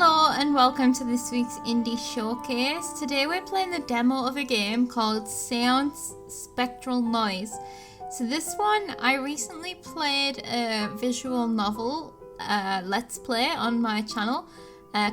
Hello and welcome to this week's Indie Showcase. Today we're playing the demo of a game called Séance Spectral Noise. So this one, I recently played a visual novel let's play on my channel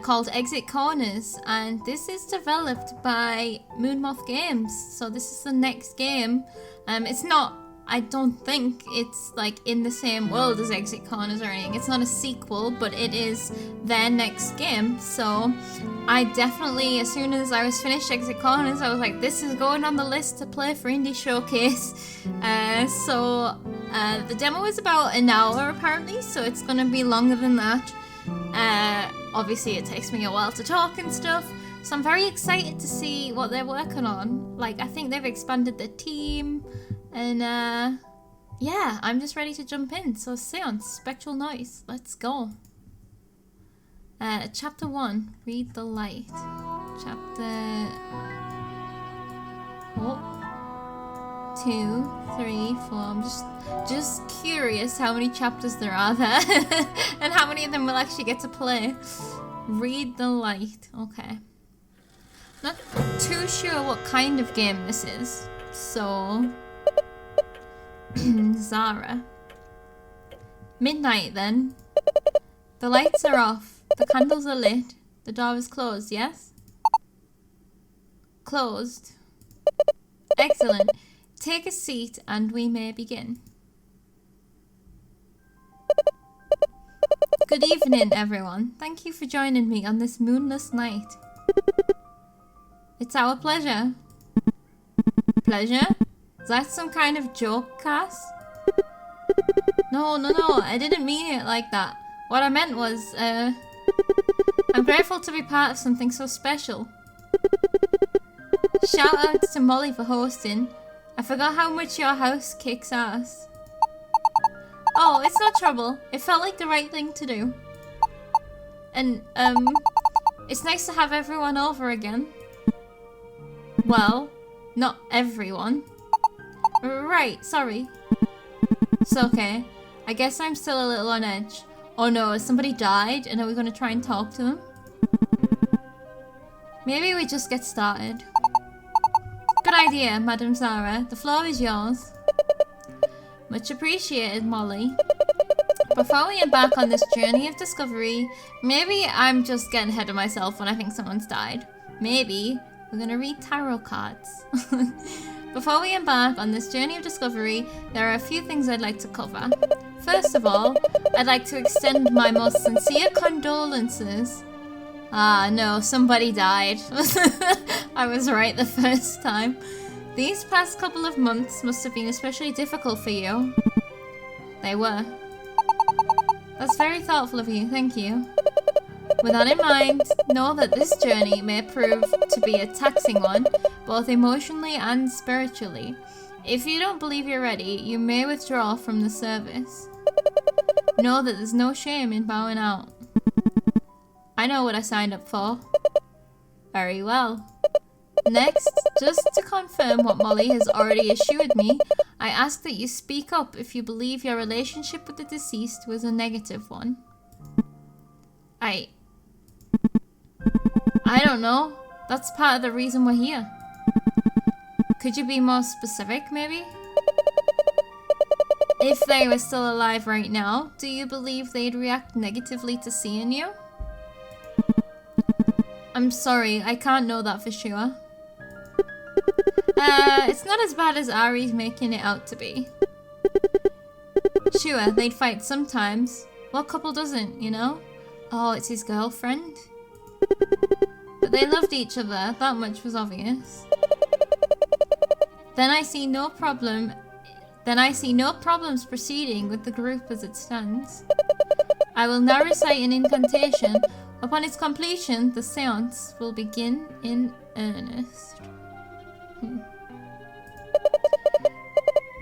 called Exit Corners, and this is developed by Moonmoth Games. So this is the next game. It's not, I don't think it's like in the same world as Exit Corners or anything. It's not a sequel, but it is their next game. So I definitely, as soon as I was finished Exit Corners, I was like, this is going on the list to play for Indie Showcase. The demo is about an hour apparently, so it's going to be longer than that. Obviously it takes me a while to talk and stuff, so I'm very excited to see what they're working on. Like, I think they've expanded the team. And yeah, I'm just ready to jump in. So Séance, Spectral Noise, let's go. Chapter 1, Read the Light. Chapter 2, 3, 4. I'm just curious how many chapters there are there and how many of them we'll actually get to play. Read the Light, okay. Not too sure what kind of game this is, so... Zarah. Midnight then. The lights are off. The candles are lit. The door is closed, yes? Closed. Excellent. Take a seat and we may begin. Good evening, everyone. Thank you for joining me on this moonless night. It's our pleasure. Pleasure? Is that some kind of joke, Cass? No, I didn't mean it like that. What I meant was, I'm grateful to be part of something so special. Shout out to Molly for hosting. I forgot how much your house kicks ass. Oh, it's no trouble. It felt like the right thing to do. And, it's nice to have everyone over again. Well, not everyone. Right, sorry. It's okay. I guess I'm still a little on edge. Oh no, has somebody died and are we going to try and talk to them? Maybe we just get started. Good idea, Madam Zarah. The floor is yours. Much appreciated, Molly. Before we embark on this journey of discovery, maybe I'm just getting ahead of myself when I think someone's died. Maybe we're going to read tarot cards. Before we embark on this journey of discovery, there are a few things I'd like to cover. First of all, I'd like to extend my most sincere condolences. Ah, no, somebody died. I was right the first time. These past couple of months must have been especially difficult for you. They were. That's very thoughtful of you, thank you. With that in mind, know that this journey may prove to be a taxing one, both emotionally and spiritually. If you don't believe you're ready, you may withdraw from the service. Know that there's no shame in bowing out. I know what I signed up for. Very well. Next, just to confirm what Molly has already assured me, I ask that you speak up if you believe your relationship with the deceased was a negative one. I don't know. That's part of the reason we're here. Could you be more specific, maybe? If they were still alive right now, do you believe they'd react negatively to seeing you? I'm sorry, I can't know that for sure. It's not as bad as Ari's making it out to be. Sure, they'd fight sometimes. What couple doesn't, you know? Oh, it's his girlfriend? But they loved each other, that much was obvious. Then I see no problems proceeding with the group as it stands. I will now recite an incantation. Upon its completion, the séance will begin in earnest.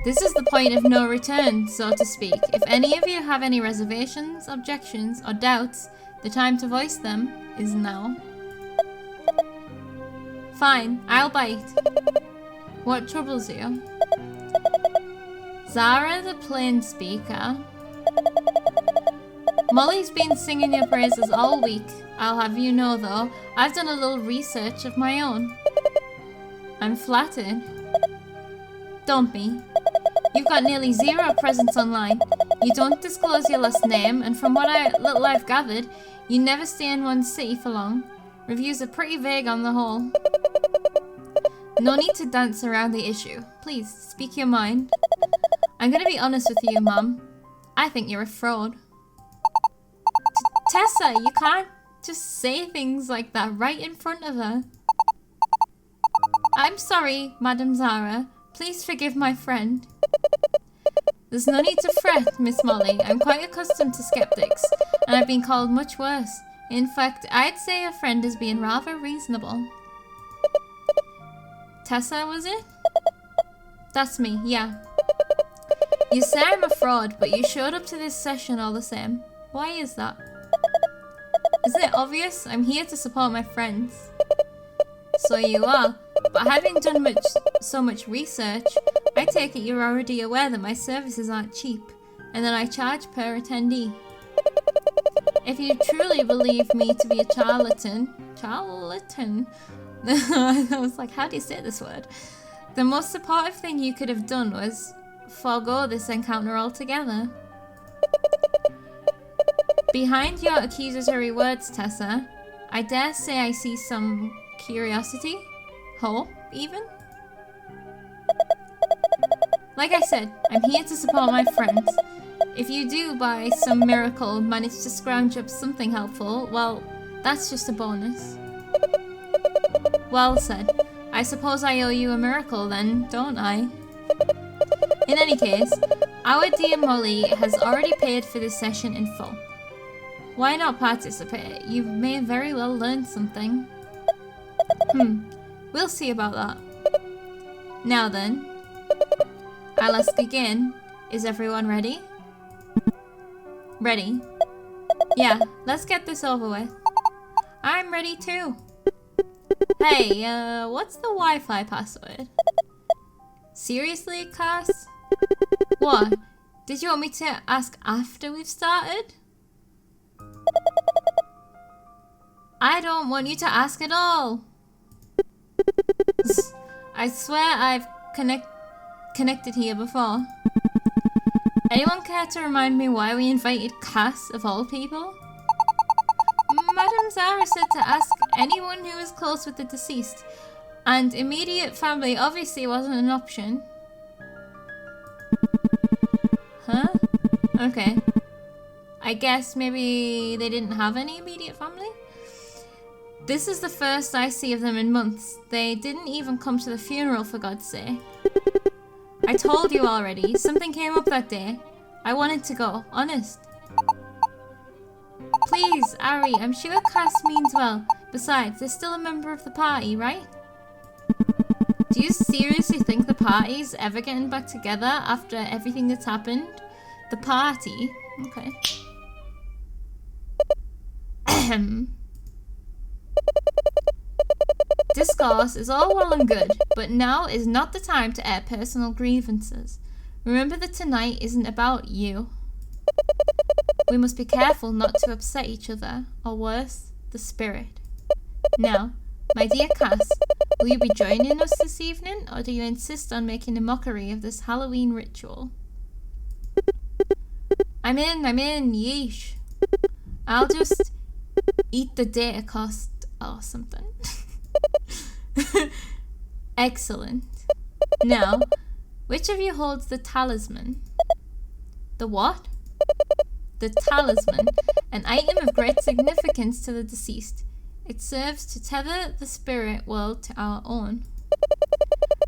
This is the point of no return, so to speak. If any of you have any reservations, objections, or doubts, the time to voice them is now. Fine, I'll bite. What troubles you? Zarah the Planespeaker. Molly's been singing your praises all week. I'll have you know though, I've done a little research of my own. I'm flattered. Don't be. You've got nearly 0 presence online. You don't disclose your last name, and from what little I've gathered, you never stay in one city for long. Reviews are pretty vague on the whole. No need to dance around the issue. Please, speak your mind. I'm gonna be honest with you, Mum. I think you're a fraud. Tessa, you can't just say things like that right in front of her. I'm sorry, Madam Zarah. Please forgive my friend. There's no need to fret, Miss Molly. I'm quite accustomed to skeptics, and I've been called much worse. In fact, I'd say your friend is being rather reasonable. Tessa, was it? That's me, yeah. You say I'm a fraud, but you showed up to this session all the same. Why is that? Isn't it obvious? I'm here to support my friends. So you are, but having done so much research, I take it you're already aware that my services aren't cheap, and that I charge per attendee. If you truly believe me to be a charlatan, I was like, how do you say this word? The most supportive thing you could have done was forego this encounter altogether. Behind your accusatory words, Tessa, I dare say I see some curiosity, hope, even. Like I said, I'm here to support my friends. If you do, by some miracle, manage to scrounge up something helpful, well, that's just a bonus. Well said. I suppose I owe you a miracle then, don't I? In any case, our dear Molly has already paid for this session in full. Why not participate? You may very well learn something. We'll see about that. Now then, I'll ask again, is everyone ready? Ready? Yeah, let's get this over with. I'm ready too. Hey, what's the Wi-Fi password? Seriously, Cass? What? Did you want me to ask after we've started? I don't want you to ask at all. I swear I've connected here before. Anyone care to remind me why we invited Cass of all people? Madam Zarah said to ask anyone who was close with the deceased, and immediate family obviously wasn't an option. Huh? Okay. I guess maybe they didn't have any immediate family? This is the first I see of them in months. They didn't even come to the funeral, for God's sake. I told you already, something came up that day. I wanted to go, honest. Please, Ari, I'm sure Cass means well. Besides, they're still a member of the party, right? Do you seriously think the party's ever getting back together after everything that's happened? The party? Okay. Discourse is all well and good, but now is not the time to air personal grievances. Remember that tonight isn't about you. We must be careful not to upset each other, or worse, the spirit. Now, my dear Cass, will you be joining us this evening, or do you insist on making a mockery of this Halloween ritual? I'm in, yeesh. I'll just eat the data cost or something. Excellent. Now, which of you holds the talisman? The what? The talisman, an item of great significance to the deceased. It serves to tether the spirit world to our own.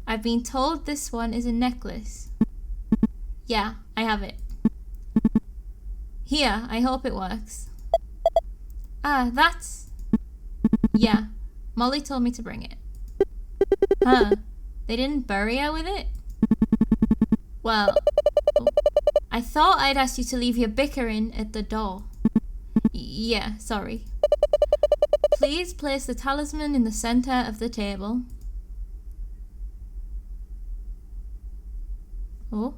I've been told this one is a necklace. Yeah, I have it. Here, I hope it works. Ah, that's... Yeah, Molly told me to bring it. Huh, they didn't bury her with it? Well, I thought I'd asked you to leave your bickering at the door. Yeah, sorry. Please place the talisman in the center of the table. Oh.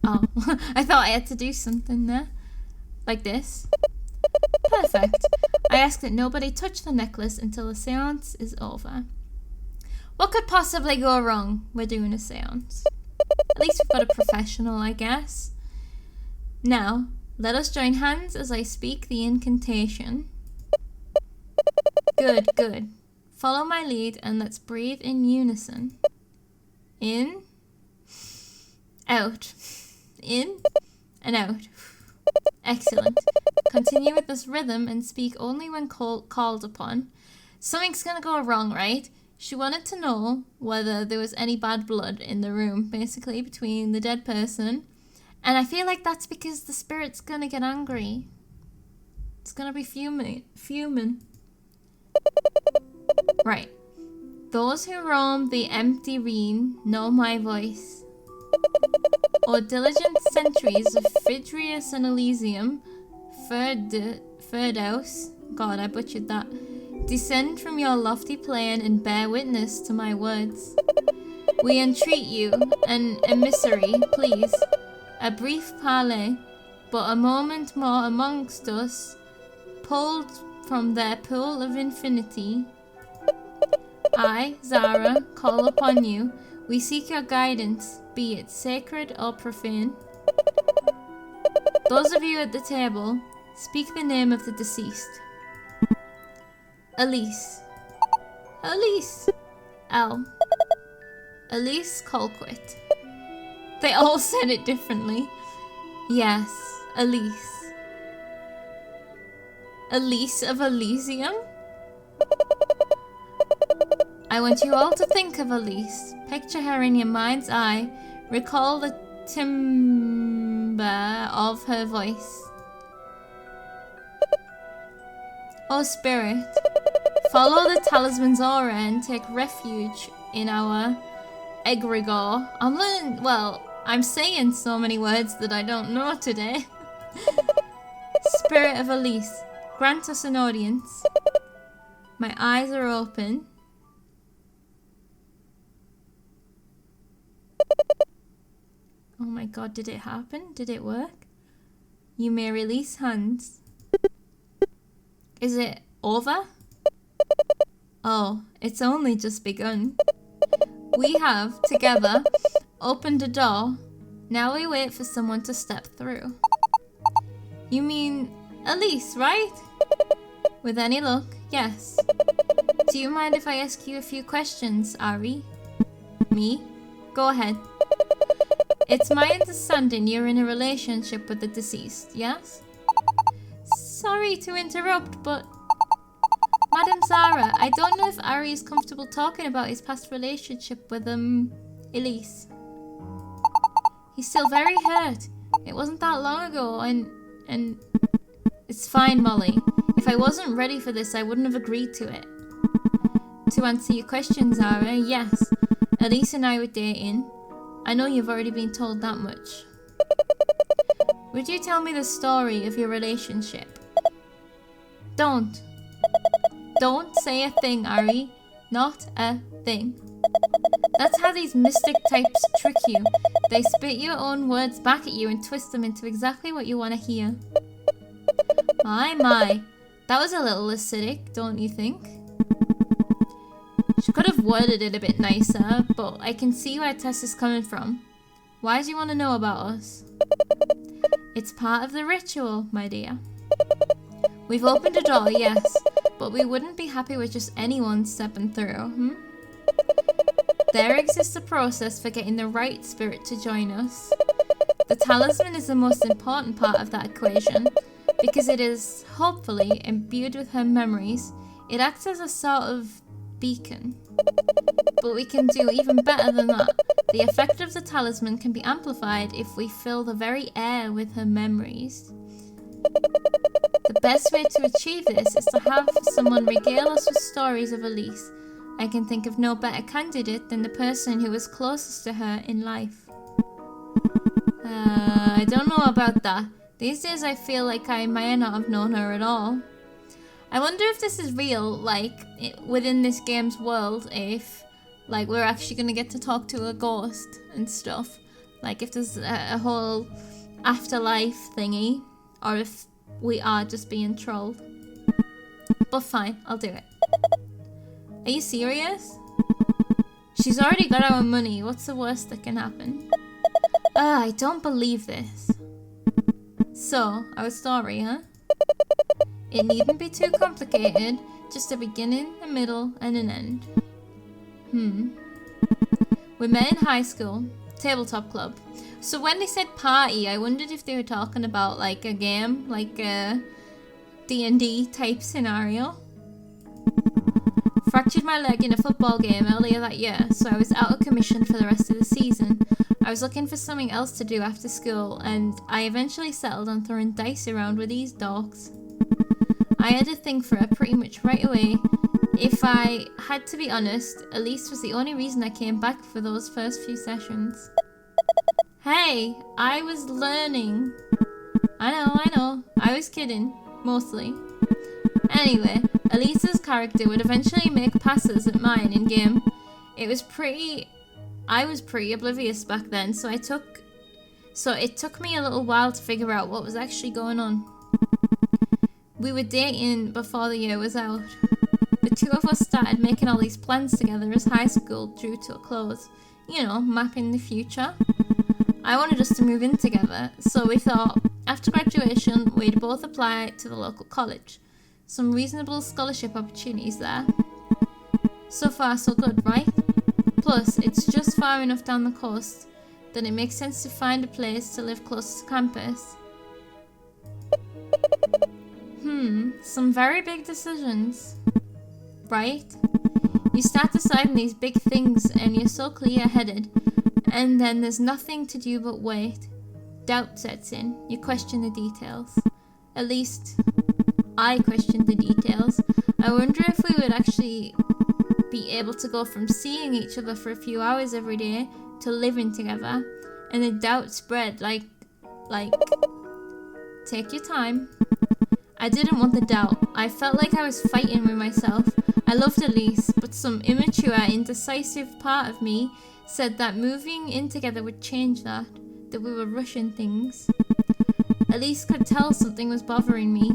I thought I had to do something there. Like this. Perfect. I ask that nobody touch the necklace until the seance is over. What could possibly go wrong? We're doing a seance. At least we've got a professional, I guess. Now, let us join hands as I speak the incantation. Good, good. Follow my lead and let's breathe in unison. In, out. In and out. Excellent. Continue with this rhythm and speak only when called upon. Something's gonna go wrong, right? She wanted to know whether there was any bad blood in the room, basically, between the dead person. And I feel like that's because the spirit's gonna get angry. It's gonna be fuming. Right. Those who roam the empty reign know my voice. O diligent sentries of Phaedrius and Elysium, Firdaus, God, I butchered that. Descend from your lofty plane and bear witness to my words. We entreat you, an emissary, please. A brief parley, but a moment more amongst us, pulled from their pool of infinity. I, Zarah, call upon you. We seek your guidance, be it sacred or profane. Those of you at the table, speak the name of the deceased. Elise. Elise. Elise Colquitt. They all said it differently. Yes, Elise. Elise of Elysium? I want you all to think of Elise. Picture her in your mind's eye. Recall the timbre of her voice. Oh Spirit, follow the talisman's aura and take refuge in our egregore. I'm saying so many words that I don't know today. Spirit of Elise, grant us an audience. My eyes are open. Oh my god, did it happen? Did it work? You may release hands. Is it over? Oh, it's only just begun. We have, together, opened a door. Now we wait for someone to step through. You mean Elise, right? With any luck, yes. Do you mind if I ask you a few questions, Ari? Me? Go ahead. It's my understanding you're in a relationship with the deceased, yes? Sorry to interrupt, but... Madam Zarah, I don't know if Ari is comfortable talking about his past relationship with, Elise. He's still very hurt. It wasn't that long ago, and... It's fine, Molly. If I wasn't ready for this, I wouldn't have agreed to it. To answer your question, Zarah, yes. Elise and I were dating. I know you've already been told that much. Would you tell me the story of your relationship? Don't. Don't say a thing, Ari. Not a thing. That's how these mystic types trick you. They spit your own words back at you and twist them into exactly what you want to hear. My. That was a little acidic, don't you think? She could have worded it a bit nicer, but I can see where Tess is coming from. Why do you want to know about us? It's part of the ritual, my dear. We've opened a door, yes, but we wouldn't be happy with just anyone stepping through, There exists a process for getting the right spirit to join us. The talisman is the most important part of that equation, because it is, hopefully, imbued with her memories. It acts as a sort of beacon. But we can do even better than that. The effect of the talisman can be amplified if we fill the very air with her memories. The best way to achieve this is to have someone regale us with stories of Elise. I can think of no better candidate than the person who was closest to her in life. I don't know about that. These days I feel like I may not have known her at all. I wonder if this is real, like, within this game's world, if, like, we're actually gonna get to talk to a ghost and stuff. Like, if there's a whole afterlife thingy, or if we are just being trolled. But fine, I'll do it. Are you serious? She's already got our money. What's the worst that can happen? I don't believe this. So, our story, huh? It needn't be too complicated. Just a beginning, a middle, and an end. We met in high school. Tabletop club. So when they said party, I wondered if they were talking about like a game, like a D&D type scenario. Fractured my leg in a football game earlier that year, so I was out of commission for the rest of the season. I was looking for something else to do after school, and I eventually settled on throwing dice around with these dogs. I had a thing for her pretty much right away. If I had to be honest, Elise was the only reason I came back for those first few sessions. Hey, I was learning. I know. I was kidding, mostly. Anyway, Elise's character would eventually make passes at mine in game. I was pretty oblivious back then, so it took me a little while to figure out what was actually going on. We were dating before the year was out. The two of us started making all these plans together as high school drew to a close. You know, mapping the future. I wanted us to move in together, so we thought, after graduation, we'd both apply to the local college. Some reasonable scholarship opportunities there. So far, so good, right? Plus, it's just far enough down the coast that it makes sense to find a place to live close to campus. Some very big decisions. Right? You start deciding these big things and you're so clear-headed, and then there's nothing to do but wait. Doubt sets in. You question the details. At least, I questioned the details. I wonder if we would actually be able to go from seeing each other for a few hours every day to living together. And the doubt spread like, take your time. I didn't want the doubt. I felt like I was fighting with myself. I loved Elise, but some immature, indecisive part of me said that moving in together would change that we were rushing things. Elise could tell something was bothering me.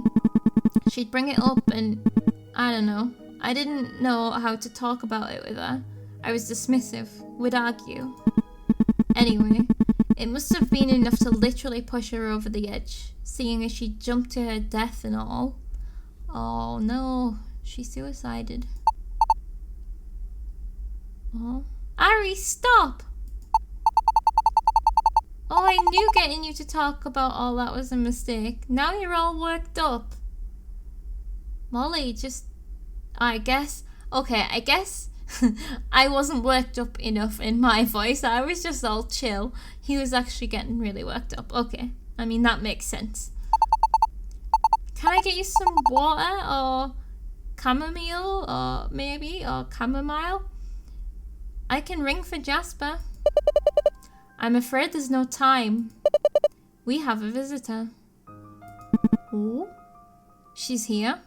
She'd bring it up and, I don't know. I didn't know how to talk about it with her. I was dismissive, would argue. Anyway, it must have been enough to literally push her over the edge, seeing as she jumped to her death and all. Oh no, she suicided. Oh. Ari, stop! Oh, I knew getting you to talk about all that was a mistake. Now you're all worked up. Molly, I guess I wasn't worked up enough in my voice. I was just all chill. He was actually getting really worked up. Okay, I mean, that makes sense. Can I get you some water or chamomile or chamomile? I can ring for Jasper. I'm afraid there's no time. We have a visitor. Oh? She's here?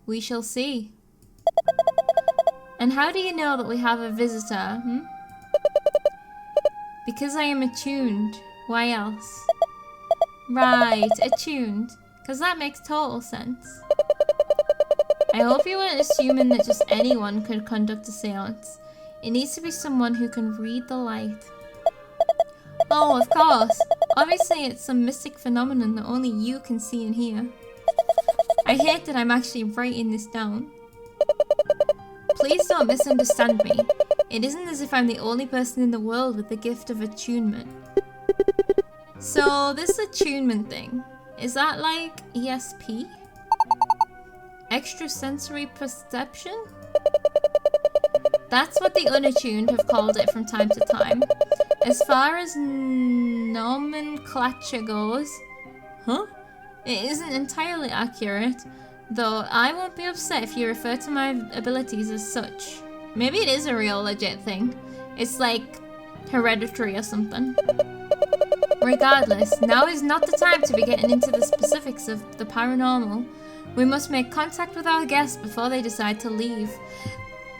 We shall see. And how do you know that we have a visitor, Because I am attuned. Why else? Right, attuned. Because that makes total sense. I hope you weren't assuming that just anyone could conduct a séance. It needs to be someone who can read the light. Oh, of course. Obviously, it's some mystic phenomenon that only you can see and hear. I hate that I'm actually writing this down. Please don't misunderstand me. It isn't as if I'm the only person in the world with the gift of attunement. So, this attunement thing, is that like ESP? Extrasensory perception? That's what the unattuned have called it from time to time. As far as nomenclature goes, it isn't entirely accurate, though I won't be upset if you refer to my abilities as such. Maybe it is a real legit thing. It's like hereditary or something. Regardless, now is not the time to be getting into the specifics of the paranormal. We must make contact with our guests before they decide to leave.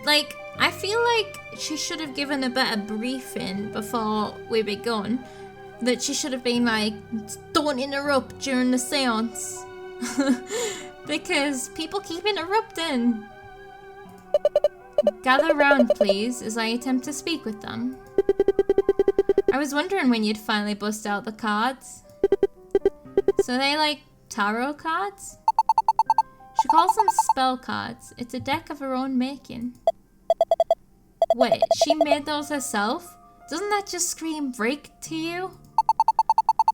Like, I feel like she should have given a better briefing before we begun. That she should have been like, don't interrupt during the séance. Because people keep interrupting. Gather round, please, as I attempt to speak with them. I was wondering when you'd finally bust out the cards. So they like tarot cards? She calls them spell cards. It's a deck of her own making. Wait, she made those herself? Doesn't that just scream break to you?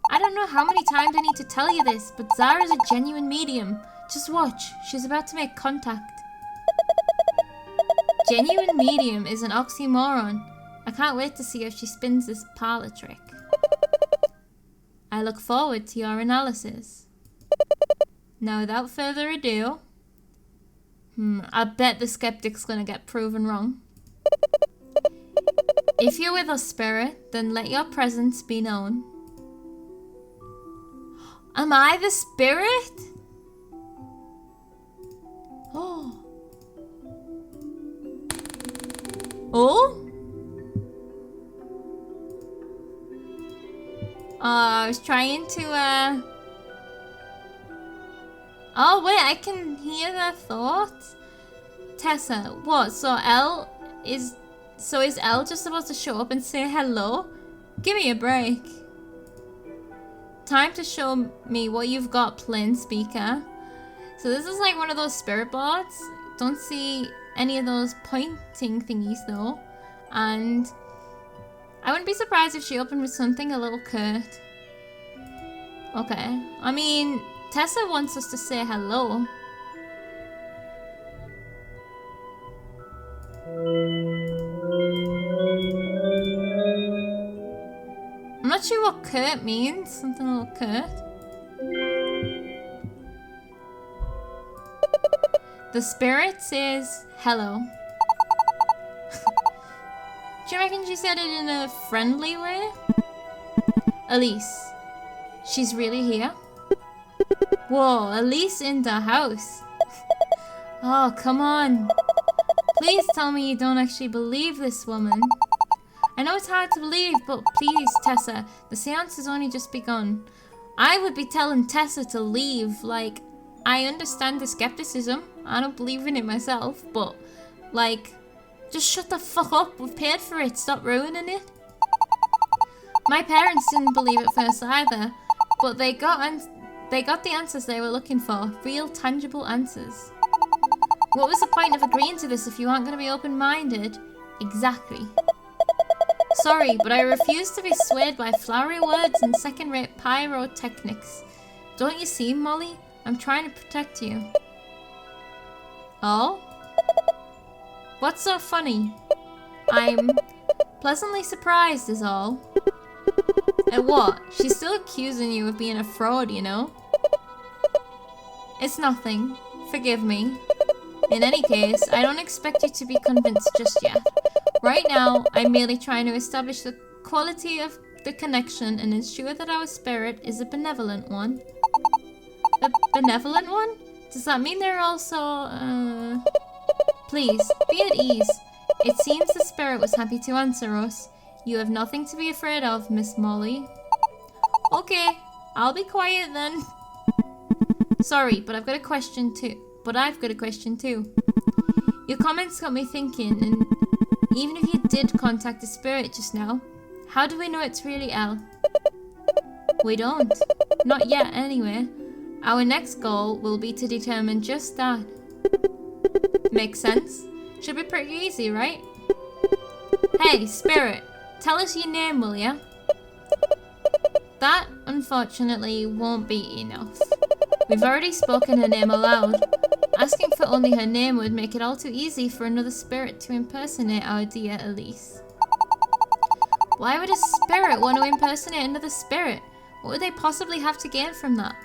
I don't know how many times I need to tell you this, but Zarah's a genuine medium. Just watch, she's about to make contact. Genuine medium is an oxymoron. I can't wait to see if she spins this parlor trick. I look forward to your analysis. Now, without further ado... I bet the skeptic's gonna get proven wrong. If you're with us, spirit, then let your presence be known. Am I the spirit? Oh. Oh? I was trying to, Oh, wait, I can hear their thoughts? Tessa, what? So is Elle just supposed to show up and say hello? Give me a break. Time to show me what you've got, Planespeaker. So this is like one of those spirit boards. Don't see any of those pointing thingies though. And I wouldn't be surprised if she opened with something a little curt. Okay. I mean, Tessa wants us to say hello. I'm not sure what curt means. Something a little curt. The spirit says hello. Do you reckon she said it in a friendly way? Elise. She's really here? Whoa, Elise in the house. Oh, come on. Please tell me you don't actually believe this woman. I know it's hard to believe, but please, Tessa, the seance has only just begun. I would be telling Tessa to leave. Like, I understand the skepticism. I don't believe in it myself, but, like, just shut the fuck up. We've paid for it. Stop ruining it. My parents didn't believe at first either, but they got the answers they were looking for. Real, tangible answers. What was the point of agreeing to this if you aren't going to be open-minded? Exactly. Sorry, but I refuse to be swayed by flowery words and second-rate pyrotechnics. Don't you see, Molly? I'm trying to protect you. Oh? What's so funny? I'm pleasantly surprised is all. At what? She's still accusing you of being a fraud, you know? It's nothing. Forgive me. In any case, I don't expect you to be convinced just yet. Right now, I'm merely trying to establish the quality of the connection and ensure that our spirit is a benevolent one. A benevolent one? Does that mean they're also, Please, be at ease. It seems the spirit was happy to answer us. You have nothing to be afraid of, Miss Molly. Okay, I'll be quiet then. Sorry, but I've got a question too. Your comments got me thinking, and even if you did contact the spirit just now, how do we know it's really Elle? We don't. Not yet, anyway. Our next goal will be to determine just that. Makes sense. Should be pretty easy, right? Hey, spirit, tell us your name, will ya? That, unfortunately, won't be enough. We've already spoken her name aloud. Asking for only her name would make it all too easy for another spirit to impersonate our dear Elise. Why would a spirit want to impersonate another spirit? What would they possibly have to gain from that?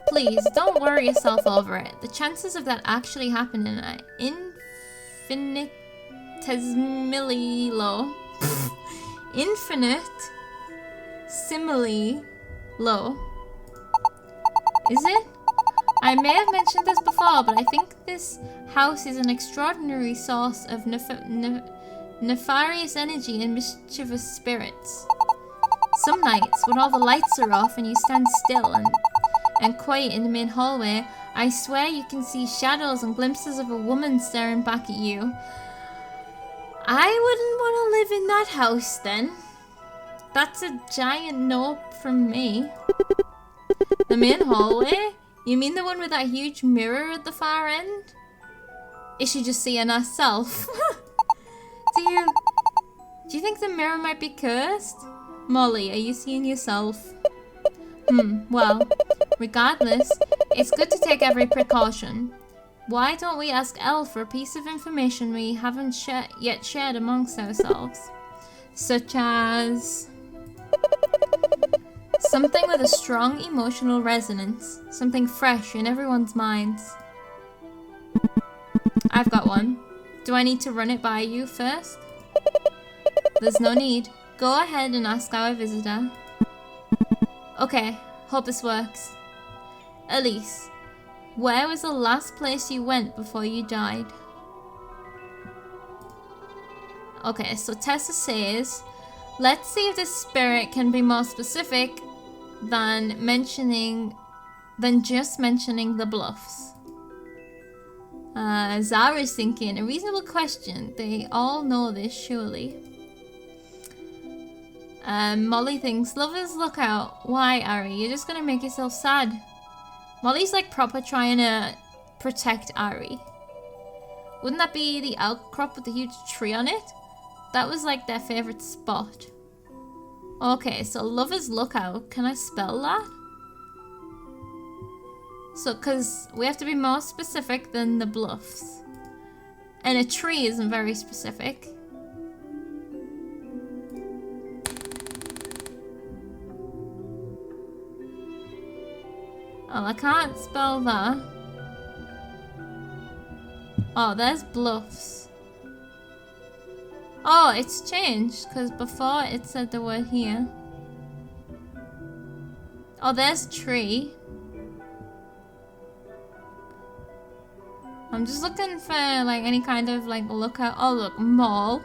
Please, don't worry yourself over it. The chances of that actually happening are infinitesimally low. Infinitesimally low. Is it? I may have mentioned this before, but I think this house is an extraordinary source of nefarious energy and mischievous spirits. Some nights, when all the lights are off and you stand still and quiet in the main hallway, I swear you can see shadows and glimpses of a woman staring back at you. I wouldn't want to live in that house then. That's a giant nope from me. The main hallway? You mean the one with that huge mirror at the far end? Is she just seeing herself? Do you think the mirror might be cursed? Molly, are you seeing yourself? Well, regardless, it's good to take every precaution. Why don't we ask Elle for a piece of information we haven't yet shared amongst ourselves? Such as... something with a strong emotional resonance. Something fresh in everyone's minds. I've got one. Do I need to run it by you first? There's no need. Go ahead and ask our visitor. Okay, hope this works. Elise, where was the last place you went before you died? Okay, so Tessa says, let's see if this spirit can be more specific than just mentioning the Bluffs. Zarah's thinking, a reasonable question. They all know this, surely. Molly thinks, lovers look out. Why, Ari? You're just gonna make yourself sad. Molly's like proper trying to protect Ari. Wouldn't that be the outcrop with the huge tree on it? That was like their favorite spot. Okay, so lovers look out. Can I spell that? So, because we have to be more specific than the Bluffs. And a tree isn't very specific. Oh, I can't spell that. Oh, there's Bluffs. Oh, it's changed, because before it said the word here. Oh, there's tree. I'm just looking for like any kind of like lookout. Oh look, mall.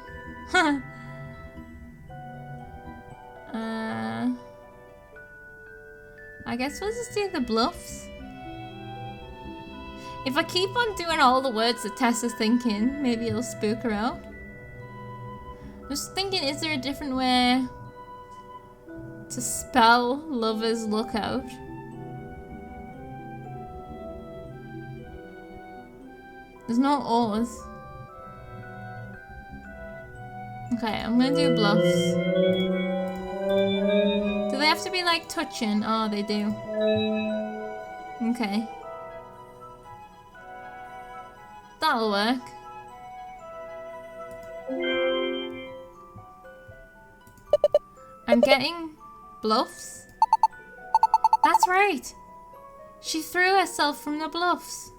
I guess we'll just do the Bluffs. If I keep on doing all the words that Tessa's thinking, maybe it'll spook her out. I'm just thinking, is there a different way to spell lovers lookout? There's no O's. Okay, I'm gonna do Bluffs. Do they have to be like touching? Oh, they do. Okay. That'll work. I'm getting Bluffs. That's right. She threw herself from the Bluffs.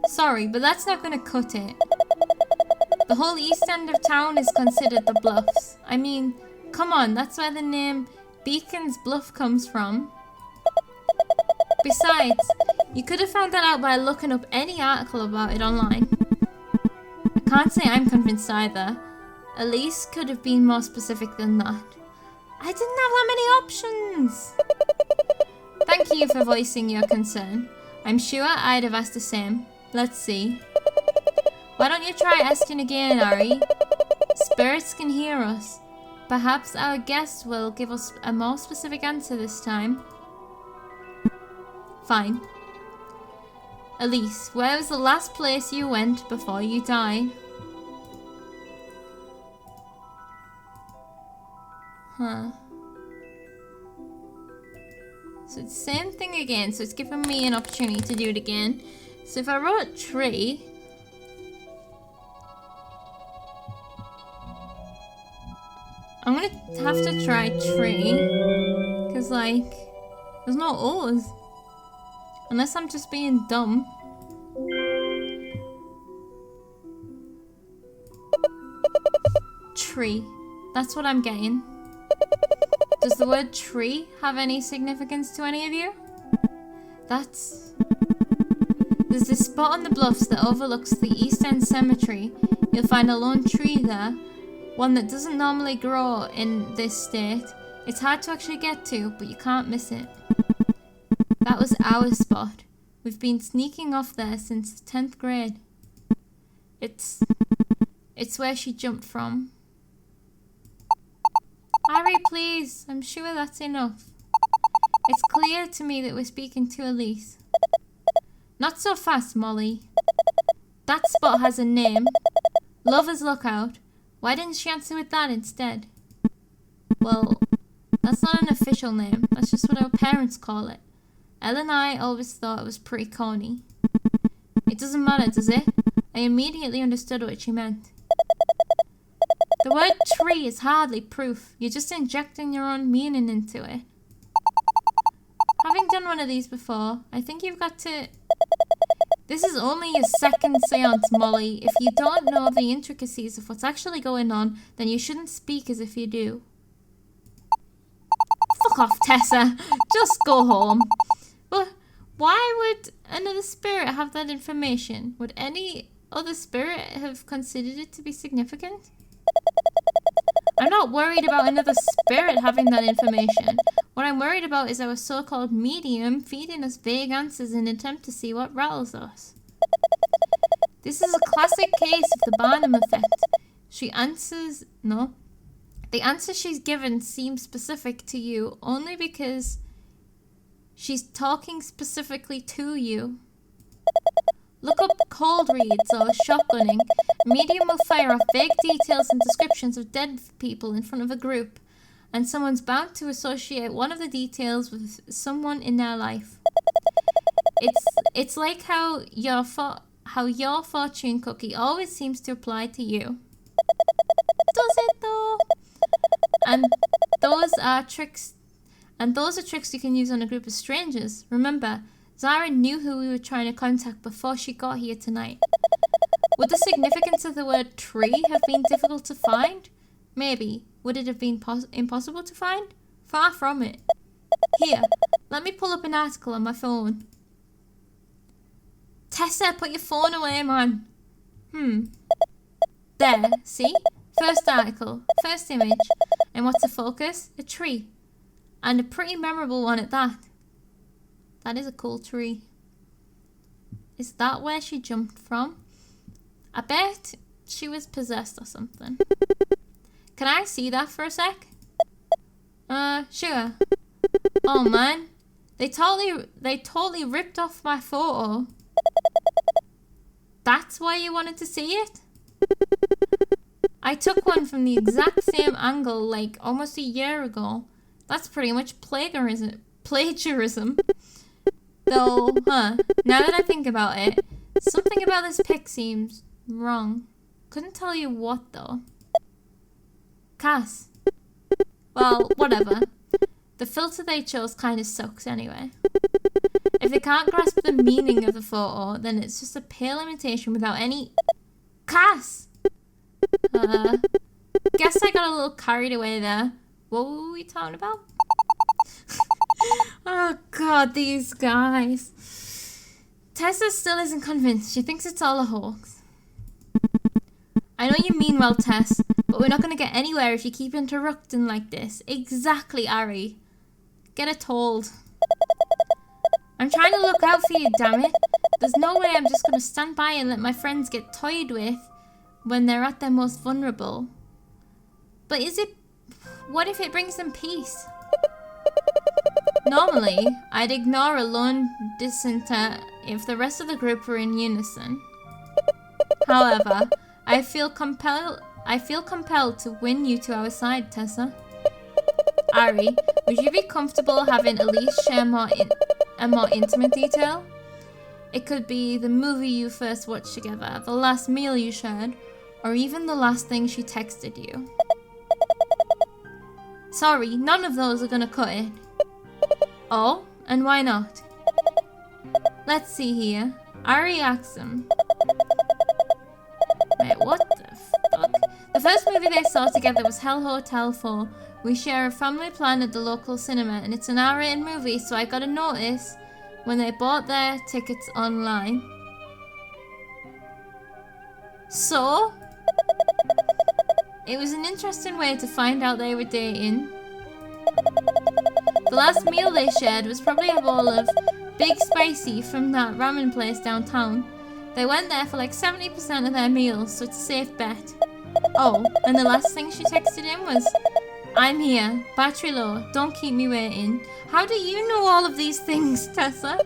Sorry, but that's not gonna cut it. The whole east end of town is considered the Bluffs. I mean, come on, that's where the name Beacon's Bluff comes from. Besides, you could have found that out by looking up any article about it online. I can't say I'm convinced either. Elise could have been more specific than that. I didn't have that many options. Thank you for voicing your concern. I'm sure I'd have asked the same. Let's see. Why don't you try asking again, Ari? Spirits can hear us. Perhaps our guest will give us a more specific answer this time. Fine. Elise, where was the last place you went before you died? Huh. So it's the same thing again, so it's giving me an opportunity to do it again. So if I wrote tree, I'm gonna have to try tree, because like, there's no O's. Unless I'm just being dumb. Tree. That's what I'm getting. Does the word tree have any significance to any of you? There's this spot on the Bluffs that overlooks the East End Cemetery. You'll find a lone tree there. One that doesn't normally grow in this state. It's hard to actually get to, but you can't miss it. That was our spot. We've been sneaking off there since 10th grade. It's where she jumped from. Harry, please. I'm sure that's enough. It's clear to me that we're speaking to Elise. Not so fast, Molly. That spot has a name. Lover's Lookout. Why didn't she answer with that instead? Well, that's not an official name. That's just what our parents call it. Elle and I always thought it was pretty corny. It doesn't matter, does it? I immediately understood what she meant. The word tree is hardly proof. You're just injecting your own meaning into it. Having done one of these before, I think you've got to... This is only your second seance, Molly. If you don't know the intricacies of what's actually going on, then you shouldn't speak as if you do. Fuck off, Tessa. Just go home. But why would another spirit have that information? Would any other spirit have considered it to be significant? I'm not worried about another spirit having that information. What I'm worried about is our so-called medium feeding us vague answers in an attempt to see what rattles us. This is a classic case of the Barnum effect. The answer she's given seems specific to you only because she's talking specifically to you. Look up cold reads or shotgunning. Medium will fire off vague details and descriptions of dead people in front of a group, and someone's bound to associate one of the details with someone in their life. It's like how your fortune cookie always seems to apply to you. Does it though? And those are tricks you can use on a group of strangers. Remember, Zarah knew who we were trying to contact before she got here tonight. Would the significance of the word tree have been difficult to find? Maybe. Would it have been impossible to find? Far from it. Here, let me pull up an article on my phone. Tessa, put your phone away, man. There, see? First article, first image. And what's the focus? A tree. And a pretty memorable one at that. That is a cool tree. Is that where she jumped from? I bet she was possessed or something. Can I see that for a sec? Sure. Oh man, they totally ripped off my photo. That's why you wanted to see it? I took one from the exact same angle like almost a year ago. That's pretty much plagiarism. Though, now that I think about it, something about this pic seems wrong. Couldn't tell you what though. Cass. Well, whatever. The filter they chose kind of sucks anyway. If they can't grasp the meaning of the photo, then it's just a pale imitation without any... Cass! Guess I got a little carried away there. What were we talking about? Oh god, these guys. Tessa still isn't convinced. She thinks it's all a hoax. I know you mean well, Tess, but we're not going to get anywhere if you keep interrupting like this. Exactly, Ari. Get it told. I'm trying to look out for you, damn it. There's no way I'm just going to stand by and let my friends get toyed with when they're at their most vulnerable. But what if it brings them peace? Normally, I'd ignore a lone dissenter if the rest of the group were in unison. However, I feel compelled to win you to our side, Tessa. Ari, would you be comfortable having Elise share a more intimate detail? It could be the movie you first watched together, the last meal you shared, or even the last thing she texted you. Sorry, none of those are gonna cut it. Oh, and why not? Let's see here. Ari asks him. Wait, what the fuck? The first movie they saw together was Hell Hotel 4. We share a family plan at the local cinema, and it's an R-rated movie, so I got a notice when they bought their tickets online. So, it was an interesting way to find out they were dating. The last meal they shared was probably a bowl of Big Spicy from that ramen place downtown. They went there for like 70% of their meals, so it's a safe bet. Oh, and the last thing she texted him was, I'm here, battery low, don't keep me waiting. How do you know all of these things, Tessa?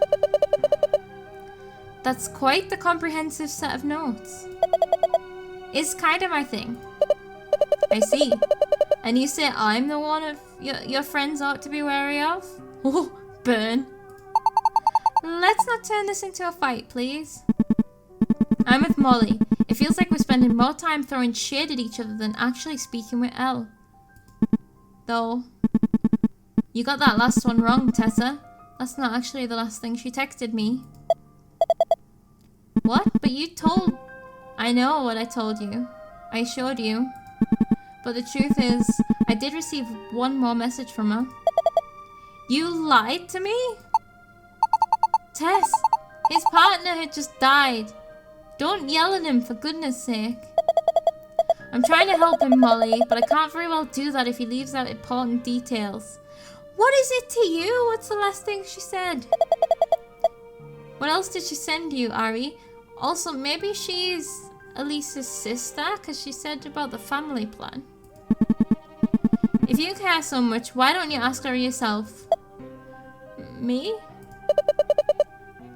That's quite the comprehensive set of notes. It's kind of my thing. I see. And you say I'm the one of your friends ought to be wary of? Oh, burn. Let's not turn this into a fight, please. I'm with Molly. It feels like we're spending more time throwing shade at each other than actually speaking with Elle. Though, you got that last one wrong, Tessa. That's not actually the last thing she texted me. What? But you told... I know what I told you. I showed you. But the truth is, I did receive one more message from her. You lied to me? Tess, his partner had just died. Don't yell at him, for goodness sake. I'm trying to help him, Molly, but I can't very well do that if he leaves out important details. What is it to you? What's the last thing she said? What else did she send you, Ari? Also, maybe she's Elise's sister, because she said about the family plan. If you care so much, why don't you ask her yourself? Me?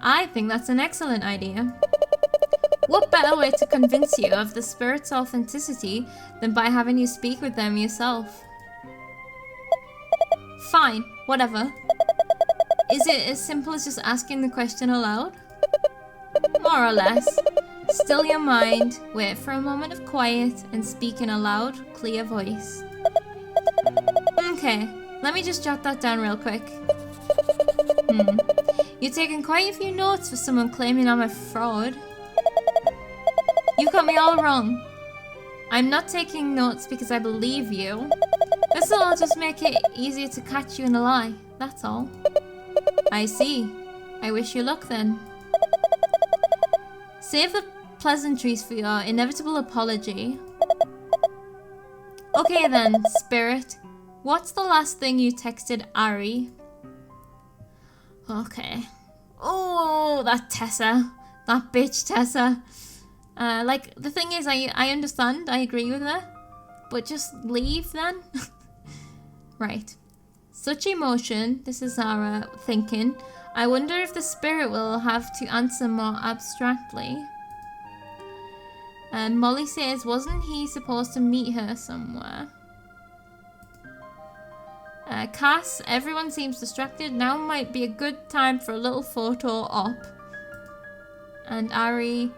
I think that's an excellent idea. What better way to convince you of the spirit's authenticity than by having you speak with them yourself? Fine, whatever. Is it as simple as just asking the question aloud? More or less. Still your mind, wait for a moment of quiet, and speak in a loud, clear voice. Okay, let me just jot that down real quick. You're taking quite a few notes for someone claiming I'm a fraud. You've got me all wrong. I'm not taking notes because I believe you. This'll all just make it easier to catch you in a lie, that's all. I see. I wish you luck then. Save the pleasantries for your inevitable apology. Okay then, Spirit. What's the last thing you texted Ari? Okay. Oh, that Tessa. That bitch Tessa. Like, the thing is, I understand, I agree with her. But just leave then. Right. Such emotion, this is Zarah thinking. I wonder if the spirit will have to answer more abstractly. And Molly says, wasn't he supposed to meet her somewhere? Cass, everyone seems distracted. Now might be a good time for a little photo op. And Ari,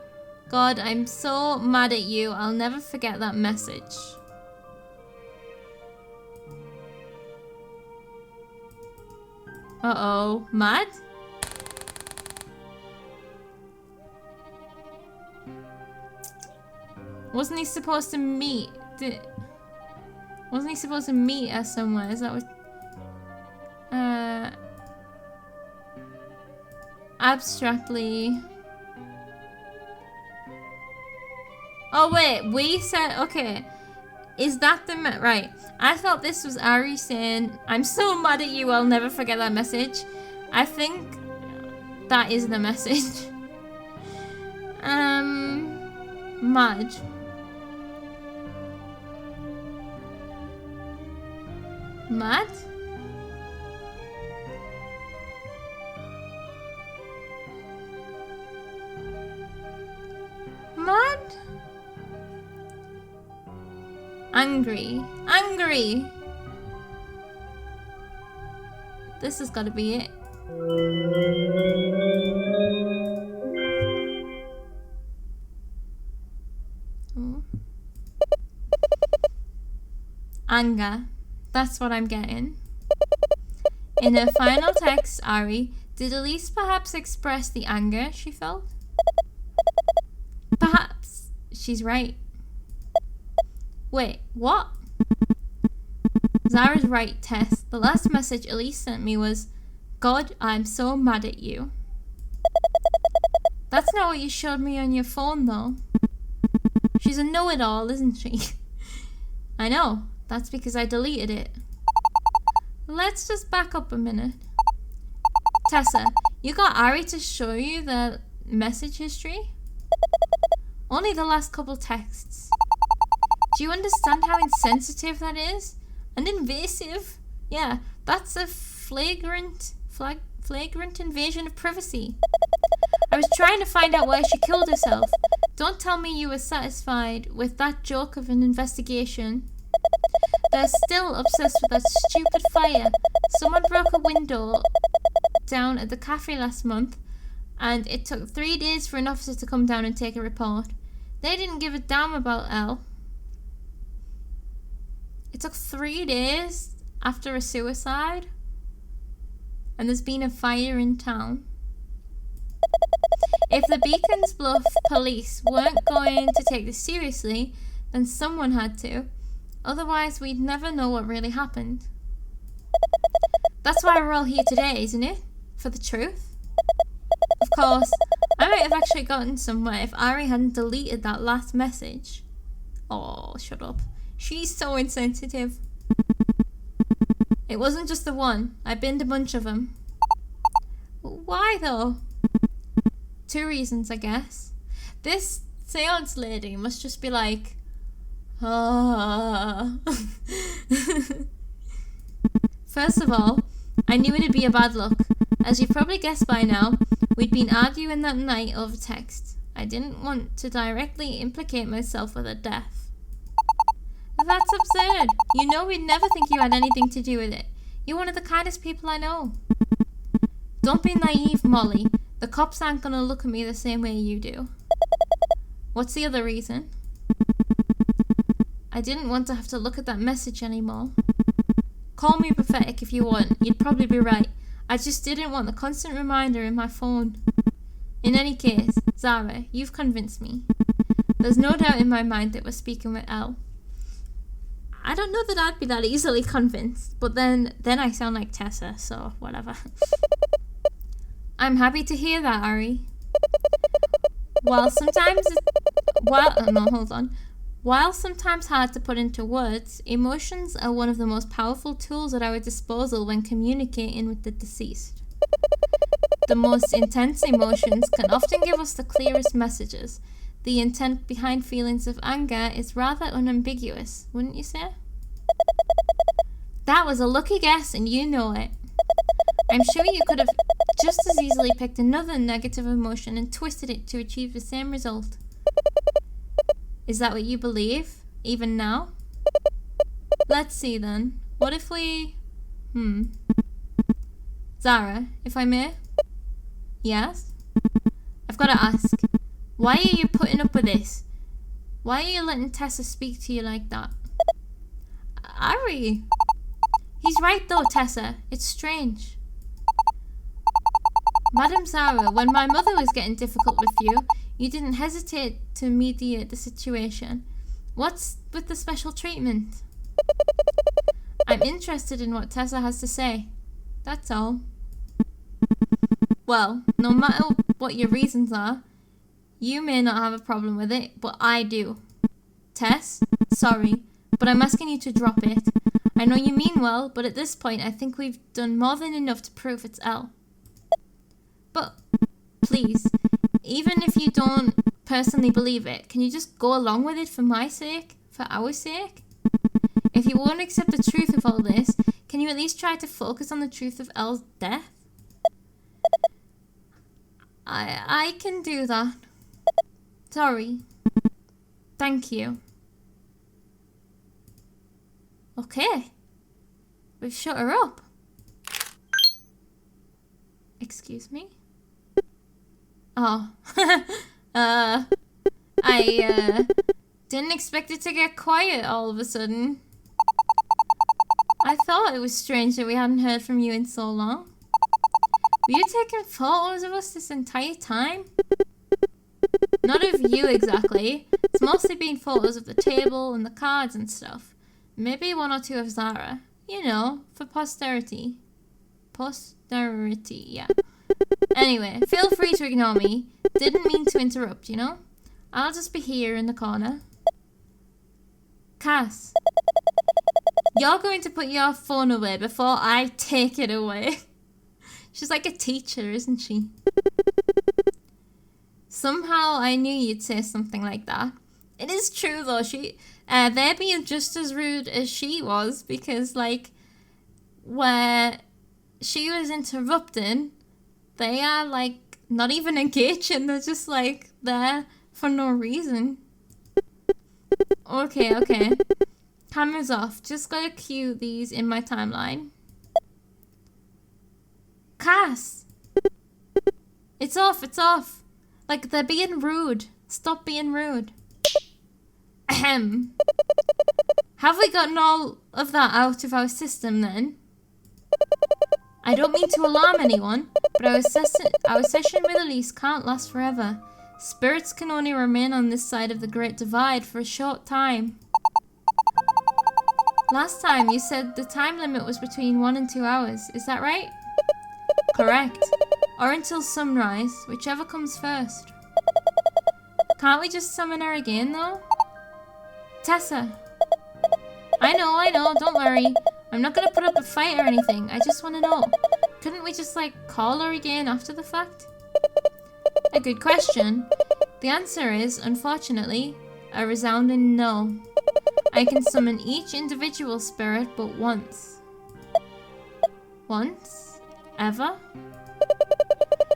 God, I'm so mad at you. I'll never forget that message. Uh-oh. Mad? Wasn't he supposed to meet... Wasn't he supposed to meet her somewhere? Is that what... Abstractly... Oh wait, we said... Okay. Is that the... Right. I thought this was Ari saying, I'm so mad at you, I'll never forget that message. I think that is the message. Mad. Mad? Mad? Angry. Angry! This has got to be it. Ooh. Anger. That's what I'm getting. In her final text, Ari, did Elise perhaps express the anger she felt? Perhaps. She's right. Wait, what? Zara's right, Tess. The last message Elise sent me was, God, I'm so mad at you. That's not what you showed me on your phone, though. She's a know-it-all, isn't she? I know. That's because I deleted it. Let's just back up a minute. Tessa, You got Ari to show you the message history? Only the last couple texts. Do you understand how insensitive that is? And invasive? Yeah, that's a flagrant invasion of privacy. I was trying to find out why she killed herself. Don't tell me you were satisfied with that joke of an investigation. They're still obsessed with that stupid fire. Someone broke a window down at the cafe last month, and it took 3 days for an officer to come down and take a report. They didn't give a damn about Elle. It took 3 days after a suicide, and there's been a fire in town. If the Beacon's Bluff police weren't going to take this seriously, then someone had to. Otherwise, we'd never know what really happened. That's why we're all here today, isn't it? For the truth? Of course, I might have actually gotten somewhere if Ari hadn't deleted that last message. Oh, shut up. She's so insensitive. It wasn't just the one. I binned a bunch of them. Why though? 2 reasons, I guess. This Séance lady must just be like, ah. First of all, I knew it'd be a bad look. As you've probably guessed by now, we'd been arguing that night over text. I didn't want to directly implicate myself with her death. That's absurd. You know we'd never think you had anything to do with it. You're one of the kindest people I know. Don't be naive, Molly. The cops aren't gonna look at me the same way you do. What's the other reason? I didn't want to have to look at that message anymore. Call me pathetic if you want. You'd probably be right. I just didn't want the constant reminder in my phone. In any case, Zarah, you've convinced me. There's no doubt in my mind that we're speaking with Elle. I don't know that I'd be that easily convinced, but then I sound like Tessa, so whatever. I'm happy to hear that, Ari. While sometimes hard to put into words, emotions are one of the most powerful tools at our disposal when communicating with the deceased. The most intense emotions can often give us the clearest messages. The intent behind feelings of anger is rather unambiguous, wouldn't you say? That was a lucky guess, and you know it. I'm sure you could have just as easily picked another negative emotion and twisted it to achieve the same result. Is that what you believe, even now? Let's see then. What if we... Zarah, if I may? Yes? I've got to ask. Why are you putting up with this? Why are you letting Tessa speak to you like that? Ari! He's right though, Tessa. It's strange. Madam Zarah, when my mother was getting difficult with you, you didn't hesitate to mediate the situation. What's with the special treatment? I'm interested in what Tessa has to say. That's all. Well, no matter what your reasons are, you may not have a problem with it, but I do. Tess, sorry, but I'm asking you to drop it. I know you mean well, but at this point I think we've done more than enough to prove it's Elle. But, please, even if you don't personally believe it, can you just go along with it for my sake? For our sake? If you won't accept the truth of all this, can you at least try to focus on the truth of Elle's death? I can do that. Sorry. Thank you. Okay. We've shut her up. Excuse me? Oh. I didn't expect it to get quiet all of a sudden. I thought it was strange that we hadn't heard from you in so long. Were you taking photos of us this entire time? Not of you exactly. It's mostly been photos of the table and the cards and stuff. Maybe 1 or 2 of Zarah. You know, for posterity. Posterity, yeah. Anyway, feel free to ignore me. Didn't mean to interrupt, you know? I'll just be here in the corner. Cass. You're going to put your phone away before I take it away. She's like a teacher, isn't she? Somehow I knew you'd say something like that. It is true though, they're being just as rude as she was, because like, where she was interrupting, they are like not even engaging, they're just like there for no reason. Okay. Camera's off. Just gotta cue these in my timeline. Cass! It's off. Like, they're being rude. Stop being rude. Ahem. Have we gotten all of that out of our system then? I don't mean to alarm anyone, but our session with Elise can't last forever. Spirits can only remain on this side of the Great Divide for a short time. Last time you said the time limit was between 1 and 2 hours, is that right? Correct. Or until sunrise, whichever comes first. Can't we just summon her again though? Tessa. I know, don't worry. I'm not gonna put up a fight or anything, I just wanna know. Couldn't we just like call her again after the fact? A good question. The answer is, unfortunately, a resounding no. I can summon each individual spirit but once. Once? Ever?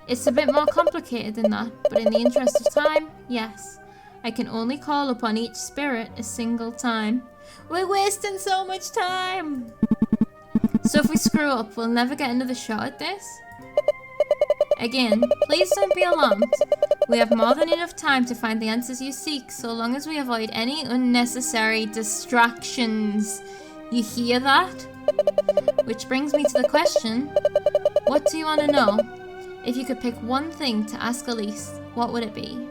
It's a bit more complicated than that, but in the interest of time, yes. I can only call upon each spirit a single time. We're wasting so much time! So if we screw up, we'll never get another shot at this? Again, please don't be alarmed. We have more than enough time to find the answers you seek, so long as we avoid any unnecessary distractions. You hear that? Which brings me to the question, what do you want to know? If you could pick one thing to ask Elise, what would it be?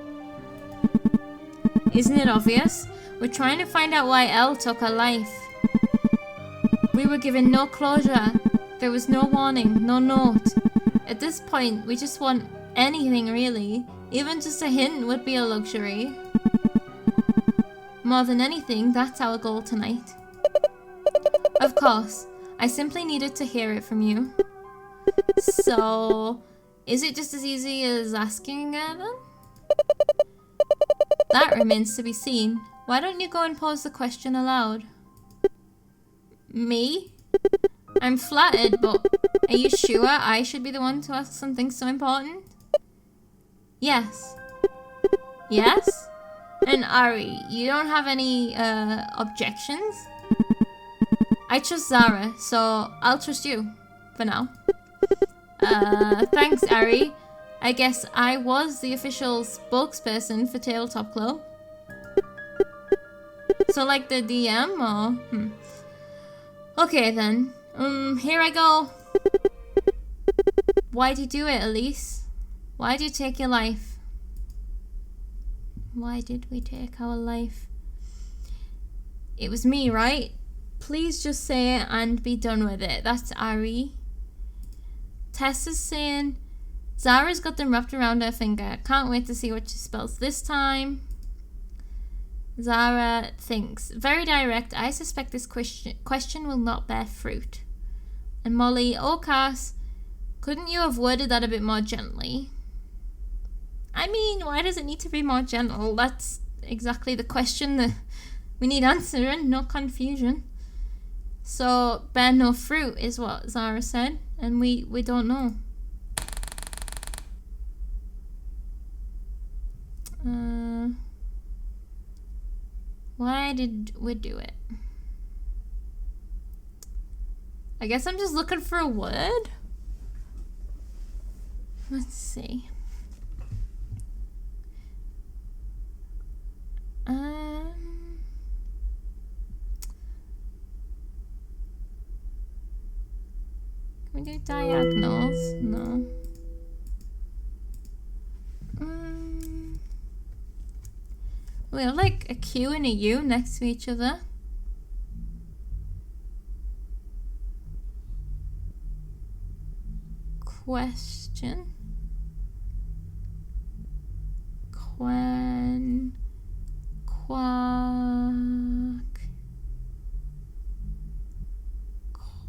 Isn't it obvious? We're trying to find out why Elle took her life. We were given no closure. There was no warning, no note. At this point, we just want anything really. Even just a hint would be a luxury. More than anything, that's our goal tonight. Of course, I simply needed to hear it from you. So, is it just as easy as asking her then? That remains to be seen. Why don't you go and pose the question aloud? Me? I'm flattered, but are you sure I should be the one to ask something so important? Yes. Yes? And Ari, you don't have any objections? I trust Zarah, so I'll trust you. For now. Thanks, Ari. I guess I was the official spokesperson for Tabletop Club. So like the DM or... Okay then. Here I go. Why'd you do it, Elise? Why'd you take your life? Why did we take our life? It was me, right? Please just say it and be done with it. That's Ari. Tessa's saying, Zara's got them wrapped around her finger. Can't wait to see what she spells this time. Zarah thinks, very direct. I suspect this question will not bear fruit. And Molly, oh Cass, couldn't you have worded that a bit more gently? I mean, why does it need to be more gentle? That's exactly the question that we need answering, no confusion. So, bear no fruit is what Zarah said, and we don't know. Why did we do it? I guess I'm just looking for a word. Let's see. Can we do diagonals? No. We have like a Q and a U next to each other. Question.